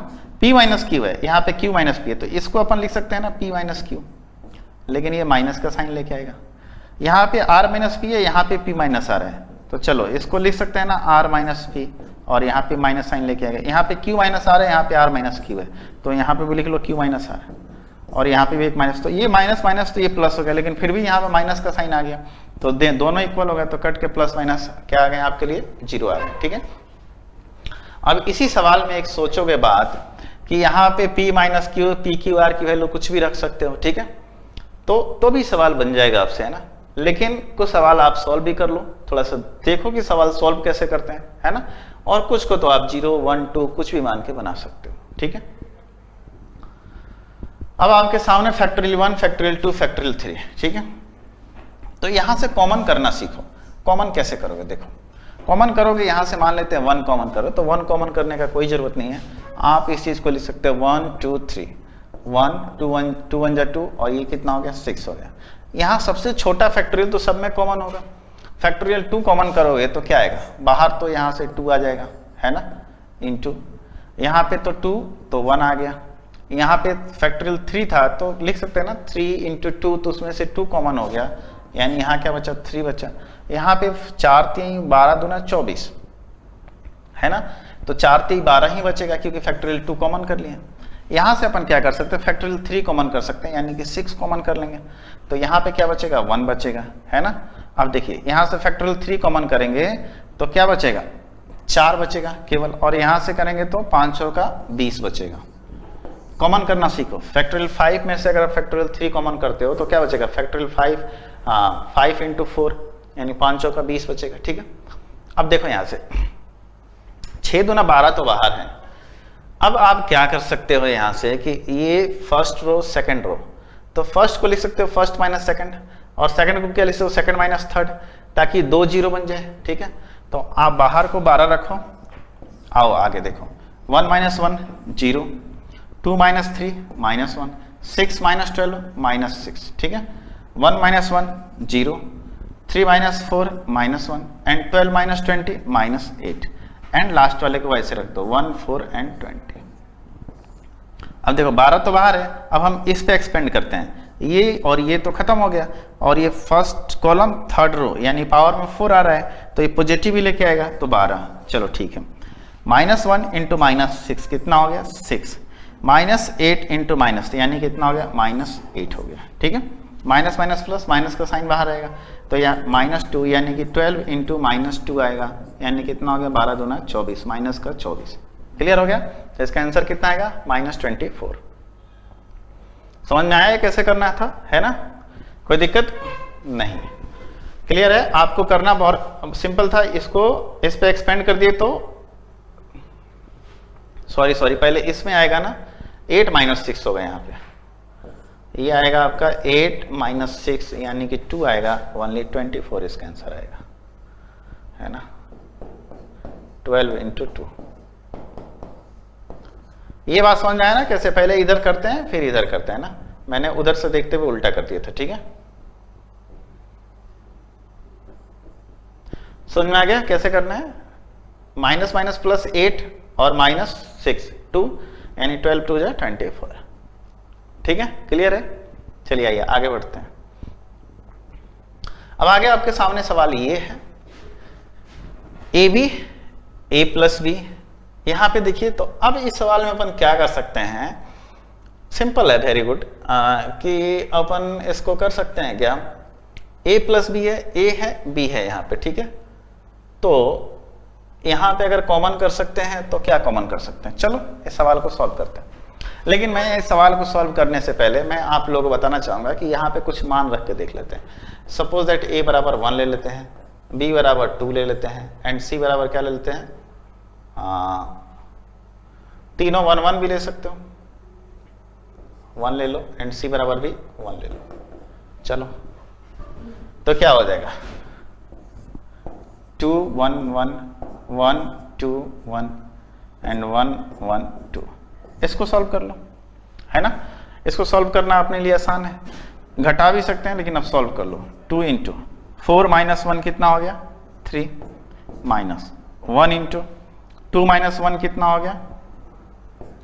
p माइनस क्यू है, यहाँ पे q माइनस पी है, तो इसको अपन लिख सकते हैं ना p माइनस क्यू, लेकिन ये माइनस का साइन लेके आएगा। यहाँ पे r माइनस पी है, यहाँ पे p माइनस आ रहा है, तो चलो इसको लिख सकते हैं ना r माइनस पी, और यहाँ पे माइनस साइन लेके आएगा। यहाँ पे q माइनस आ रहा है, यहाँ पे r माइनस क्यू है, तो यहाँ पे भी लिख लो q माइनस r, और यहाँ पे भी एक माइनस, तो ये माइनस माइनस तो ये प्लस हो गया, लेकिन फिर भी यहाँ पे माइनस का साइन आ गया, तो दोनों इक्वल हो गया, तो कट के प्लस माइनस क्या आ गए आपके लिए, 0 आ गए, ठीक है। अब इसी सवाल में एक सोचोगे बात कि यहाँ पे p minus Q, P Q R की वैल्यू कुछ भी रख सकते हो, ठीक है, तो भी सवाल बन जाएगा आपसे, है ना। लेकिन कुछ सवाल आप सॉल्व भी कर लो, थोड़ा सा देखो कि सवाल सॉल्व कैसे करते हैं, है ना, और कुछ को तो आप 0, 1, 2 कुछ भी मान के बना सकते हो, ठीक है। अब आपके सामने फैक्टोरियल 1, फैक्टोरियल 2, फैक्टोरियल 3, ठीक है। तो यहां से कॉमन करना सीखो। कॉमन कैसे करोगे, देखो कॉमन करोगे, यहां से मान लेते हैं 1 कॉमन करो, तो 1 कॉमन करने का कोई जरूरत नहीं है, आप इस चीज को लिख सकते हो 1, 2, 3, 1, 2, 1, 2 1 जा 2, और ये कितना हो गया, 6 हो गया। यहाँ सबसे छोटा फैक्टोरियल तो सब में कॉमन होगा, फैक्टोरियल 2 कॉमन करोगे तो क्या आएगा, बाहर तो यहाँ से 2 आ जाएगा, है ना, इनटू यहाँ पे तो 2, तो 1 आ गया। यहाँ पे फैक्टोरियल 3 था, तो लिख सकते हैं ना 3 इंटू 2, तो उसमें से 2 कॉमन हो गया, यानी यहाँ क्या बचा, 3 बचा। यहाँ पे 4 3 12 दूना 24, है ना, तो 4 3 12 ही बचेगा, क्योंकि फैक्टोरियल 2 कॉमन कर लिए। यहाँ से अपन क्या कर सकते हैं, फैक्टोरियल 3 कॉमन कर सकते हैं, यानी कि 6 कॉमन कर लेंगे, तो यहाँ पे क्या बचेगा, 1 बचेगा, है ना। अब देखिए यहाँ से फैक्टोरियल 3 कॉमन करेंगे तो क्या बचेगा, 4 बचेगा केवल, और यहाँ से करेंगे तो 500 का 20 बचेगा। कॉमन करना सीखो। फैक्टोरियल 5 में से अगर फैक्टोरियल 3 कॉमन करते हो तो क्या बचेगा, फैक्टोरियल 5, 5 इंटू 4 यानी 500 का 20 बचेगा, ठीक है। अब देखो यहाँ से 6 दूना 12 तो बाहर है। अब आप क्या कर सकते हो यहाँ से कि ये फर्स्ट रो सेकंड रो, तो फर्स्ट को लिख सकते हो फर्स्ट माइनस सेकंड, और सेकंड को क्या लिख सकते हो, सेकंड माइनस थर्ड, ताकि 2 0 बन जाए, ठीक है। तो आप बाहर को 12 रखो, आओ आगे देखो, 1 minus 1 0, 2 minus 3 minus 1, 6 minus 12 minus 6, ठीक है। 1 minus 1 0, 3 minus 4 minus 1, and 12 minus 20 minus 8, and last वाले को वैसे रख दो 1 4 एंड 20। अब देखो 12 तो बाहर है, अब हम इस पे एक्सपेंड करते हैं, ये और ये तो खत्म हो गया, और ये फर्स्ट कॉलम थर्ड रो यानी पावर में 4 आ रहा है तो ये पॉजिटिव ही लेके आएगा तो 12। चलो ठीक है, -1 इंटू -6 कितना हो गया 6, -8 इंटू माइनस यानी कितना हो गया -8 हो गया। ठीक है, माइनस माइनस प्लस, माइनस का साइन बाहर आएगा तो यहाँ -2 यानी कि 12 इंटू -2 आएगा यानी कितना हो गया 12 दूना 24, माइनस का 24। क्लियर हो गया, तो इसका आंसर कितना आएगा -24। समझ में आया कैसे करना था, है ना, कोई दिक्कत नहीं। क्लियर है, आपको करना बहुत सिंपल था, इसको इस पे एक्सपेंड कर दिए तो सॉरी पहले इसमें आएगा ना 8 - 6 होगा यहाँ पे, ये आएगा आपका 8 - 6 यानी कि 2 आएगा, ओनली 24 इसका आंसर आएगा, है ना, 12 इंटू 2। ये बात समझ में आया ना कैसे, पहले इधर करते हैं फिर इधर करते हैं ना, मैंने उधर से देखते हुए उल्टा कर दिया था। ठीक है, समझ में आ गया कैसे करना है, माइनस माइनस प्लस 8 और -6 2 यानी 12 2 = 24। ठीक है, क्लियर है, चलिए आइए आगे बढ़ते हैं। अब आगे आपके सामने सवाल ये है, AB A + B, यहां पे देखिए। तो अब इस सवाल में अपन क्या कर सकते हैं, सिंपल है, वेरी गुड, कि अपन इसको कर सकते हैं क्या, A + B है, A है B है यहाँ पे। ठीक है, तो यहाँ पे अगर कॉमन कर सकते हैं तो क्या कॉमन कर सकते हैं, चलो इस सवाल को सॉल्व करते हैं। लेकिन मैं इस सवाल को सॉल्व करने से पहले मैं आप लोगों को बताना चाहूंगा कि यहाँ पे कुछ मान रख के देख लेते हैं। सपोज दैट A = 1 ले लेते हैं, B = 2 ले लेते हैं, एंड C = क्या ले लेते हैं, तीनों 1 1 भी ले सकते हो, 1 ले लो, एंड C = भी 1 ले लो। चलो तो क्या हो जाएगा, 2 1 1 1 2 1 एंड 1 1 2। इसको सॉल्व कर लो, है ना, इसको सॉल्व करना अपने लिए आसान है, घटा भी सकते हैं लेकिन अब सॉल्व कर लो। 2 इंटू 4 - 1 कितना हो गया 3, माइनस 1 इंटू 2 - 1 कितना हो गया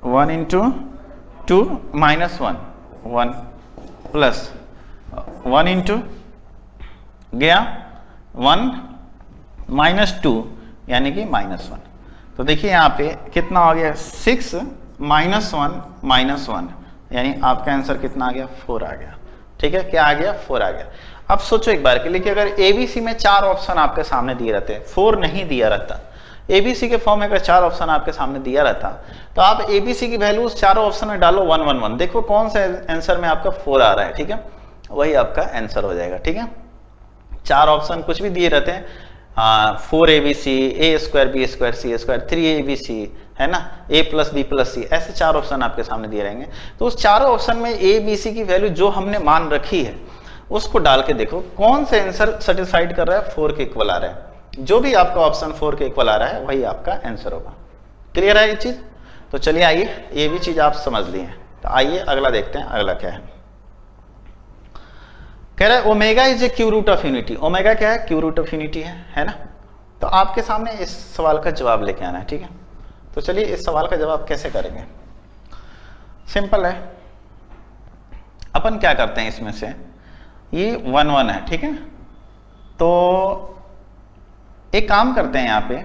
1 इंटू 2 - 1 1 प्लस 1 इंटू गया 1 -2 यानी कि -1। तो देखिए यहाँ पे कितना हो गया 6 - 1 -1 यानी आपका आंसर कितना आ गया 4 आ गया। ठीक है, क्या आ गया 4 आ गया। अब सोचो एक बार के लिए कि अगर ABC में 4 ऑप्शन आपके सामने दिए रहते, 4 नहीं दिया रहता, ABC के फॉर्म में अगर 4 ऑप्शन आपके सामने दिया रहता तो आप ABC की वैल्यू उस चारों ऑप्शन में डालो 1 1 1, देखो कौन सा आंसर में आपका 4 आ रहा है। ठीक है, वही आपका आंसर हो जाएगा। ठीक है, 4 ऑप्शन कुछ भी दिए रहते हैं, 4ABC, A² B² C², 3ABC, है ना, A + B + C, ऐसे 4 ऑप्शन आपके सामने दिए रहेंगे। तो उस चारों ऑप्शन में ABC की वैल्यू जो हमने मान रखी है उसको डाल के देखो कौन से आंसर सेटिस्फाइड कर रहा है, 4 के इक्वल आ रहा है। जो भी आपका ऑप्शन 4 के इक्वल आ रहा है वही आपका आंसर होगा। क्लियर है ये चीज, तो चलिए आइए, ये भी चीज आप समझ लिए। तो आइए अगला देखते हैं, अगला क्या है, कह रहा है omega is a cube root of unity. Omega क्या है, क्यू रूट ऑफ यूनिटी है ना। तो आपके सामने इस सवाल का जवाब लेके आना है। ठीक है, तो चलिए इस सवाल का जवाब कैसे करेंगे, सिंपल है, अपन क्या करते हैं इसमें से, ये 1 1 है। ठीक है, तो एक काम करते हैं, यहाँ पे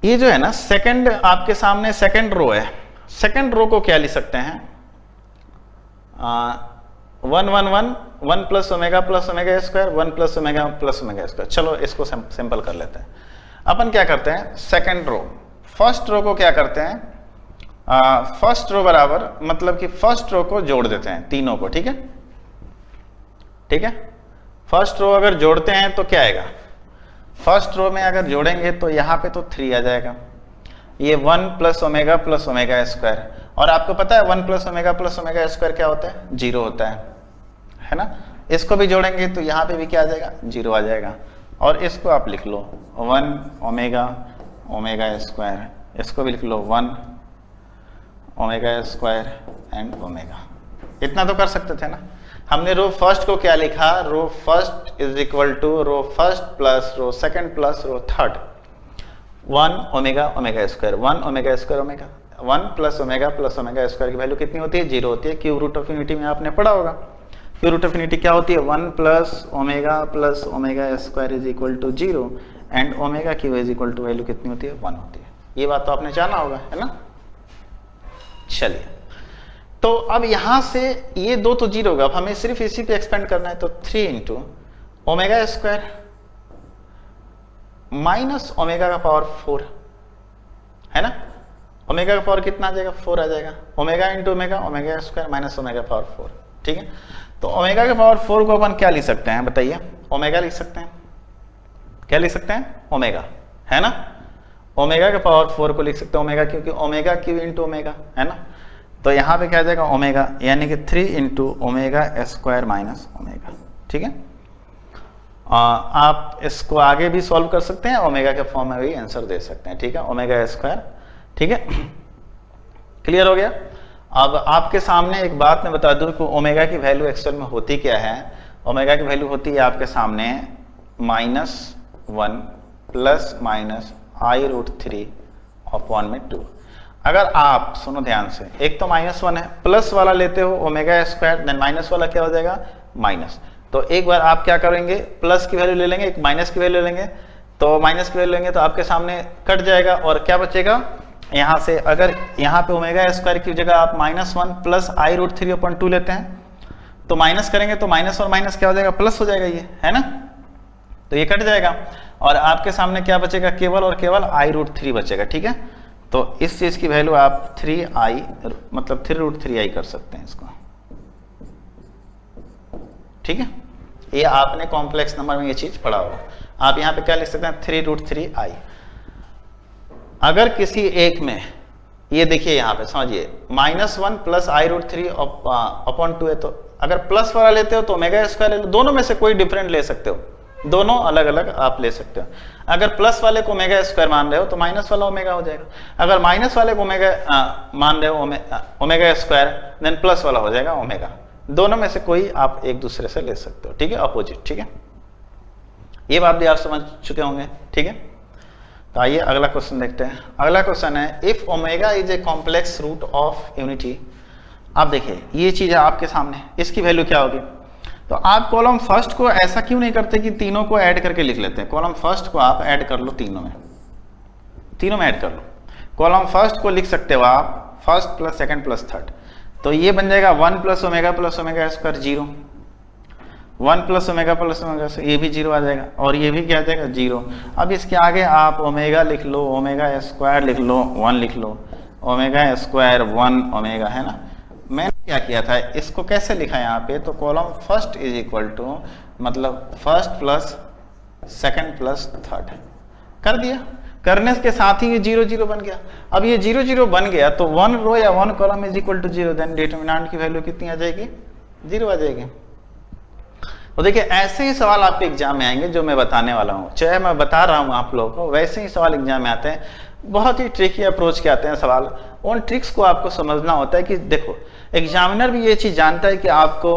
ये जो है ना सेकंड आपके सामने सेकंड रो है, सेकंड रो को क्या लिख सकते हैं, 1 1 1 1 + omega + omega square 1 + omega + omega square. चलो इसको सिंपल कर लेते हैं। अपन क्या करते हैं, सेकंड रो फर्स्ट रो को क्या करते हैं, फर्स्ट रो बराबर, मतलब कि फर्स्ट रो को जोड़ देते हैं तीनों को। ठीक है, ठीक है, फर्स्ट रो अगर जोड़ते हैं तो क्या आएगा, फर्स्ट रो में अगर जोड़ेंगे तो यहाँ पे तो 3 आ जाएगा, ये 1 + ओमेगा + ओमेगा स्क्वायर, और आपको पता है 1 + ओमेगा + ओमेगा स्क्वायर क्या होता है, 0 होता है ना। इसको भी जोड़ेंगे तो यहाँ पे भी क्या आ जाएगा, 0 आ जाएगा, और इसको आप लिख लो 1 ओमेगा ओमेगा स्क्वायर, इसको भी लिख लो 1 ओमेगा स्क्वायर एंड ओमेगा। इतना तो कर सकते थे ना। हमने रो फर्स्ट को क्या लिखा, row first is equal to row first plus row second plus row third, 1 omega omega square, 1 omega square omega, 1 plus omega square की वैल्यू कितनी होती है? 0 होती है। क्यूब रूट ऑफ यूनिटी में आपने पढ़ा होगा, क्यूब रूट ऑफ यूनिटी क्या होती है? 1 plus omega square is equal to 0 and omega cube is equal to value कितनी होती है? 1 होती है। ये बात तो आपने जाना होगा, है ना? चलिए, तो अब यहां से ये दो तो 0 होगा, अब हमें सिर्फ इसी पे एक्सपेंड करना है, तो 3 into omega square minus omega का पावर 4, है ना? ओमेगा का पावर कितना आ जाएगा? 4 आ जाएगा। Omega into omega square minus omega power 4, ठीक है? तो ओमेगा के पावर 4 को अपन क्या लिख सकते हैं बताइए? ओमेगा लिख सकते हैं। क्या लिख सकते हैं? ओमेगा, है ना? ओमेगा के पावर 4 को लिख सकते हैं ओमेगा, क्योंकि ओमेगा क्यू इंटू ओमेगा, है ना? तो यहाँ पे क्या आ जाएगा? ओमेगा, यानी कि 3 into omega square minus omega, ठीक है? आप इसको आगे भी सॉल्व कर सकते हैं, ओमेगा के फॉर्म में भी आंसर दे सकते हैं, ठीक है? ओमेगा स्क्वायर, ठीक है? क्लियर हो गया? अब आपके सामने एक बात मैं बता दूं कि ओमेगा की वैल्यू एक्चुअल में होती क्या है। ओमेगा की वैल्यू होती है आपके सामने -1 प्लस माइनस i√3 अपॉन में 2। अगर आप सुनो ध्यान से, एक तो -1 है, प्लस वाला लेते हो ओमेगा स्क्वायर, देन माइनस वाला क्या हो जाएगा? माइनस। तो एक बार आप क्या करेंगे? प्लस की वैल्यू ले लेंगे, एक माइनस की वैल्यू लेंगे, तो माइनस की वैल्यू लेंगे तो आपके सामने कट जाएगा और क्या बचेगा यहाँ से? अगर यहाँ पे ओमेगा स्क्वायर की जगह आप -1 प्लस i√3 अपॉन 2 लेते हैं, तो माइनस करेंगे तो माइनस और माइनस क्या हो जाएगा? प्लस हो जाएगा, ये है ना? तो ये कट जाएगा और आपके सामने क्या बचेगा? केवल और केवल i√3 बचेगा, ठीक है? तो इस चीज की वैल्यू आप 3i मतलब 3√3i कर सकते हैं इसको, ठीक है? ये आपने कॉम्प्लेक्स नंबर में ये चीज पढ़ा होगा। आप यहाँ पे क्या लिख सकते हैं? 3√3i। अगर किसी एक में, ये देखिए यहाँ पे समझिए, -1 प्लस i√3 अपॉन 2 है, तो अगर प्लस वाला लेते हो तो ओमेगा स्क्वायर ले लो, दोनों में से कोई डिफरेंट ले सकते हो, दोनों अलग अलग आप ले सकते हो। अगर प्लस वाले को ओमेगा स्क्वायर मान रहे हो तो माइनस वाला ओमेगा हो जाएगा, अगर माइनस वाले को ओमेगा मान रहे हो ओमेगा स्क्वायर, देन प्लस वाला हो जाएगा ओमेगा। दोनों में से कोई आप एक दूसरे से ले सकते हो, ठीक है? अपोजिट, ठीक है? ये बात भी आप समझ चुके होंगे, ठीक है? तो आइए अगला क्वेश्चन देखते हैं। अगला क्वेश्चन है, if omega is a complex root of unity. आप देखिए ये चीज है आपके सामने, इसकी वैल्यू क्या होगी? तो आप कॉलम फर्स्ट को ऐसा क्यों नहीं करते कि तीनों को ऐड करके लिख लेते हैं? कॉलम फर्स्ट को आप ऐड कर लो, तीनों में ऐड कर लो। कॉलम फर्स्ट को लिख सकते हो आप first plus second plus third, तो ये बन जाएगा 1 plus omega square 0, 1 plus omega से ये भी 0 आ जाएगा और ये भी क्या आ जाएगा? 0। अब इसके आगे आप ओमेगा लिख लो, ओमेगा स्क्वायर लिख लो, 1 लिख लो, ओमेगा स्क्वायर 1 ओमेगा, है ना? मैंने क्या किया था, इसको कैसे लिखा है यहाँ पे? तो column first is equal to मतलब first plus second plus third कर दिया। करने के साथ ही ये 0 0 बन गया। अब ये 0 0 बन गया तो 1 रो या 1 column is equal to 0, then determinant की वैल्यू कितनी आ जाएगी? 0 आ जाएगी। तो देखिए ऐसे ही सवाल आपके एग्जाम में आएंगे जो मैं बताने वाला हूँ, चाहे मैं बता रहा हूँ आप लोगों को, वैसे ही सवाल एग्जाम में आते हैं। बहुत ही ट्रिकी अप्रोच के आते हैं सवाल। उन ट्रिक्स को आपको समझना होता है कि देखो एग्जामिनर भी ये चीज जानता है कि आपको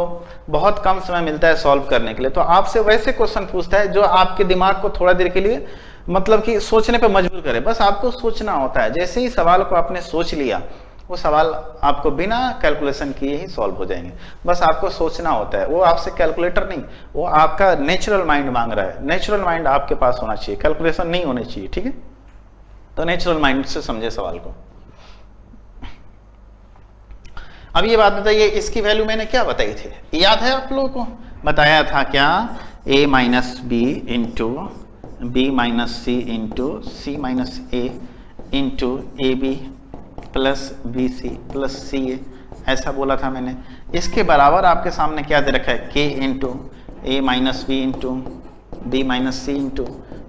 बहुत कम समय मिलता है सॉल्व करने के लिए, तो आपसे वैसे क्वेश्चन पूछता है जो आपके दिमाग को थोड़ा देर के लिए मतलब कि सोचने पे मजबूर करे। बस आपको सोचना होता है, जैसे ही सवाल को आपने सोच लिया वो सवाल आपको बिना कैलकुलेशन किए ही सॉल्व हो जाएंगे। बस आपको सोचना होता है, वो आपसे कैलकुलेटर नहीं, वो आपका नेचुरल माइंड मांग रहा है। नेचुरल माइंड आपके पास होना चाहिए, कैलकुलेशन नहीं होनी चाहिए, ठीक है? तो नेचुरल माइंड से समझे सवाल को। अब ये बात बताइए, इसकी वैल्यू मैंने क्या बताई थी, याद है आप लोगों को? बताया था क्या? a minus B into B minus C into C minus A into A B plus B C plus C A, ऐसा बोला था मैंने। इसके बराबर आपके सामने क्या दे रखा है? k into A minus B into B minus C into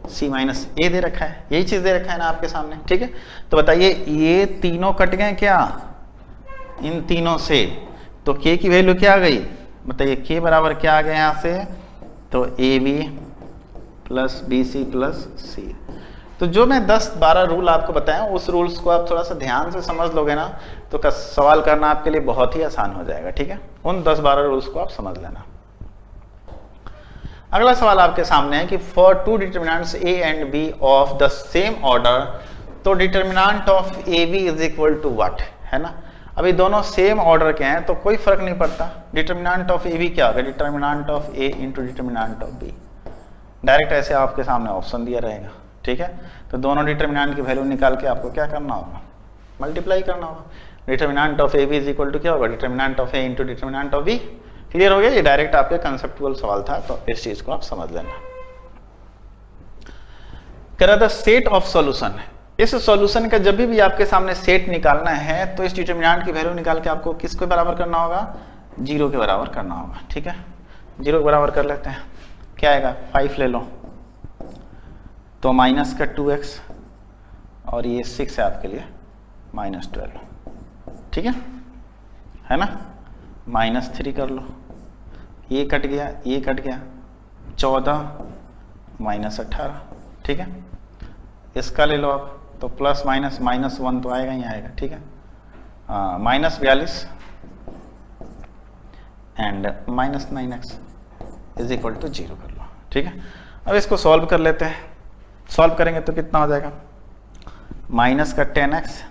C minus A दे रखा है। यही चीज दे रखा है ना आपके सामने, ठीक है? तो बताइए ये तीनों कट गए क्या इन तीनों से? तो k की वैल्यू क्या आ गई बताइए? k बराबर क्या आ गया यहाँ से? तो A B plus B C plus C. तो जो मैं 10-12 रूल आपको बताया उस रूल्स को आप थोड़ा सा ध्यान से समझ लोगे ना तो सवाल करना आपके लिए बहुत ही आसान हो जाएगा, ठीक है? उन 10-12 रूल्स को आप समझ लेना। अगला सवाल आपके सामने है कि for two determinants a and b of the same order तो determinant of A B is equal to what, है ना। अभी दोनों सेम ऑर्डर के हैं तो कोई फर्क नहीं पड़ता। डिटर्मिनेंट ऑफ ए बी क्या होगा, determinant of A into determinant of B. Direct ऐसे आपके सामने ऑप्शन दिया रहेगा, ठीक है। तो दोनों डिटर्मिनेंट की वैल्यू निकाल के आपको क्या करना होगा, मल्टीप्लाई करना होगा। Determinant of A B is equal to क्या होगा, determinant of A into determinant of B. Clear हो गया, ये डायरेक्ट आपके कंसेप्चुअल सवाल था, तो इस चीज को आप समझ लेना। कह रहा था सेट ऑफ सॉल्यूशन। इस सॉल्यूशन का जब भी आपके सामने सेट निकालना है तो इस डिटर्मिनेंट की वैल्यू निकाल के आपको किसके बराबर करना होगा, 0 के बराबर करना होगा, ठीक है। 0 के बराबर कर लेते हैं, क्या आएगा 5 ले लो तो माइनस का 2x और ये 6 है आपके लिए -12, ठीक है ना। -3 कर लो, ये कट गया, ये कट गया, 14 -18, ठीक है। इसका ले लो आप तो प्लस माइनस -1 तो आएगा ही आएगा, ठीक है। -42 and -9x is equal to 0 कर लो, ठीक है। अब इसको सॉल्व कर लेते हैं। सॉल्व करेंगे तो कितना हो जाएगा, माइनस का 10x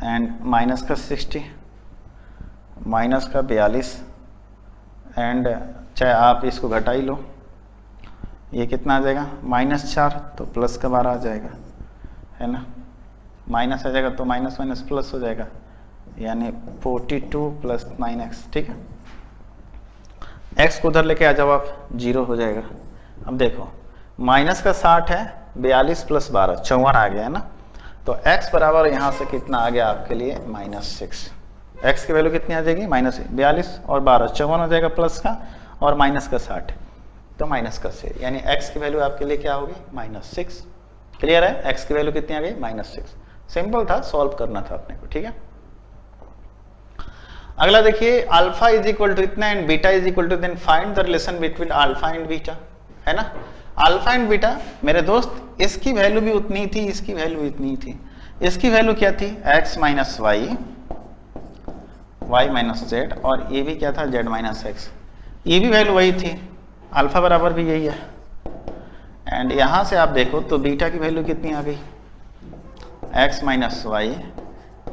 एंड माइनस का 60 माइनस का 42 एंड चाहे आप इसको घटा ही लो, ये कितना आ जाएगा -4 तो प्लस का 12 आ जाएगा, है ना। माइनस आ जाएगा तो माइनस माइनस प्लस हो जाएगा, यानी 42 + 9x, ठीक है। x को उधर लेके आ जाओ आप, 0 हो जाएगा। अब देखो माइनस का 60 है, 42 + 12 54 आ गया, है ना। तो x बराबर यहाँ से कितना आ गया आपके लिए -6। x की वैल्यू कितनी आ जाएगी, -42 और 12 54 हो जाएगा प्लस का, और माइनस का 60 तो माइनस का 6, यानी x की वैल्यू आपके लिए क्या होगी -6। क्लियर है, x की वैल्यू कितनी आ गई -6। सिंपल था, सॉल्व करना था अपने को, ठीक है। अगला देखिए, अल्फा इज इक्वल टू इतना and beta is equal to, then find the relation between alpha and beta, है ना। अल्फा एंड बीटा मेरे दोस्त, इसकी वैल्यू भी उतनी थी, इसकी वैल्यू इतनी थी। इसकी वैल्यू क्या थी, x - y, y - z, और ये भी क्या था, z - x। ये भी वैल्यू वही थी, अल्फा बराबर भी यही है। एंड यहां से आप देखो तो बीटा की वैल्यू कितनी आ गई, x - y,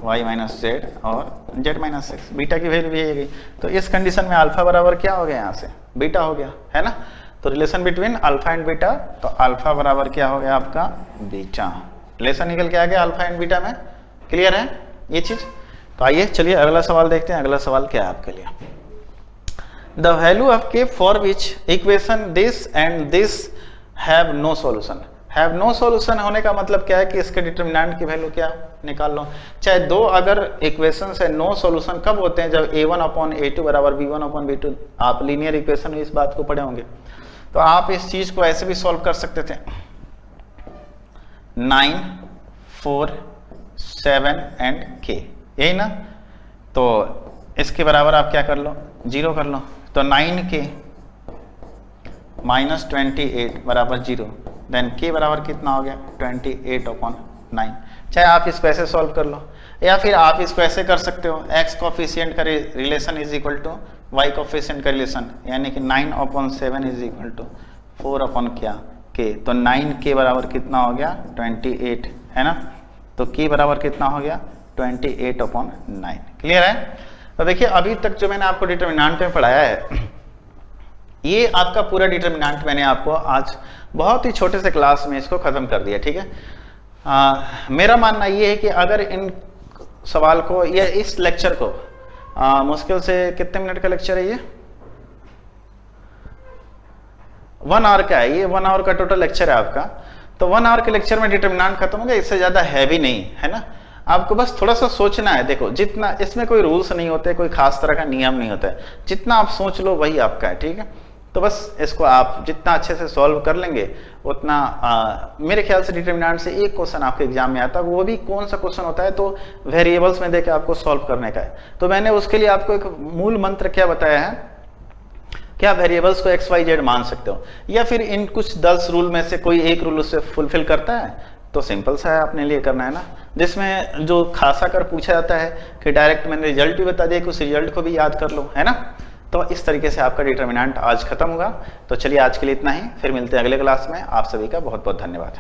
y - z और z - x। बीटा की वैल्यू भी यही गई, तो इस कंडीशन में अल्फा बराबर क्या हो गया, यहाँ से बीटा हो गया, है ना। तो relation between alpha and beta, तो अल्फा बराबर क्या हो गया आपका, बीटा। रिलेशन निकल के आ गया अल्फा एंड बीटा में। क्लियर है ये चीज। तो आइए चलिए अगला सवाल देखते हैं। अगला सवाल क्या है आपके लिए, the value of k for which equation this and this have no solution. Have no solution होने का मतलब क्या है कि इसके डिटर्मिनेंट की वैल्यू क्या निकाल लो। चाहे दो अगर इक्वेशन से नो सॉल्यूशन कब होते हैं, जब a1/a2 बराबर b1/b2। आप लीनियर इक्वेशन में इस बात को पढ़े होंगे। तो आप इस चीज को ऐसे भी सॉल्व कर सकते थे, 9, 4, 7 एंड k, यही ना। तो इसके बराबर आप क्या कर लो, 0 कर लो। तो 9k -28 बराबर 0, देन k बराबर कितना हो गया, 28/9। चाहे आप इसको ऐसे सॉल्व कर लो, या फिर आप इसको ऐसे कर सकते हो, x कोफिशिएंट का relation is equal to y coefficient का रिलेशन, यानी कि 9/7 इज इक्वल टू 4 क्या k। तो 9k बराबर कितना हो गया, 28, है ना। तो k बराबर कितना हो गया, 28/9। क्लियर है। तो देखिए अभी तक जो मैंने आपको डिटर्मिनेंट में पढ़ाया है, ये आपका पूरा डिटर्मिनेंट मैंने आपको आज बहुत ही छोटे से क्लास में इसको खत्म कर दिया, ठीक है। मेरा मानना ये है कि अगर इन सवाल को या इस लेक्चर को मुश्किल से कितने मिनट का लेक्चर है ये, 1 आवर का है, ये 1 आवर का टोटल लेक्चर है आपका। तो 1 आवर के लेक्चर में डिटर्मिनेंट खत्म हो गया, इससे ज्यादा हैवी नहीं है ना। आपको बस थोड़ा सा सोचना है। देखो जितना इसमें कोई रूल्स नहीं होते, कोई खास तरह का नियम नहीं होता है, जितना आप सोच लो वही आपका है, ठीक है। तो बस इसको आप जितना अच्छे से सॉल्व कर लेंगे उतना मेरे ख्याल से डिटर्मिनेंट से एक क्वेश्चन आपके एग्जाम में आता है। वो भी कौन सा क्वेश्चन होता है, तो वेरिएबल्स में देके आपको सॉल्व करने का है। तो मैंने उसके लिए आपको एक मूल मंत्र क्या बताया है, क्या वेरिएबल्स को x, y, z मान सकते हो, या फिर इन कुछ 10 रूल में से कोई एक रूल उससे फुलफिल करता है, तो सिंपल सा है, अपने लिए करना है ना। जिसमें जो खासा कर पूछा जाता है कि डायरेक्ट मैंने रिजल्ट भी बता दिया कि उस रिजल्ट को भी याद कर लो, है ना। तो इस तरीके से आपका डिटर्मिनेंट आज खत्म होगा। तो चलिए आज के लिए इतना ही, फिर मिलते हैं अगले क्लास में। आप सभी का बहुत बहुत धन्यवाद।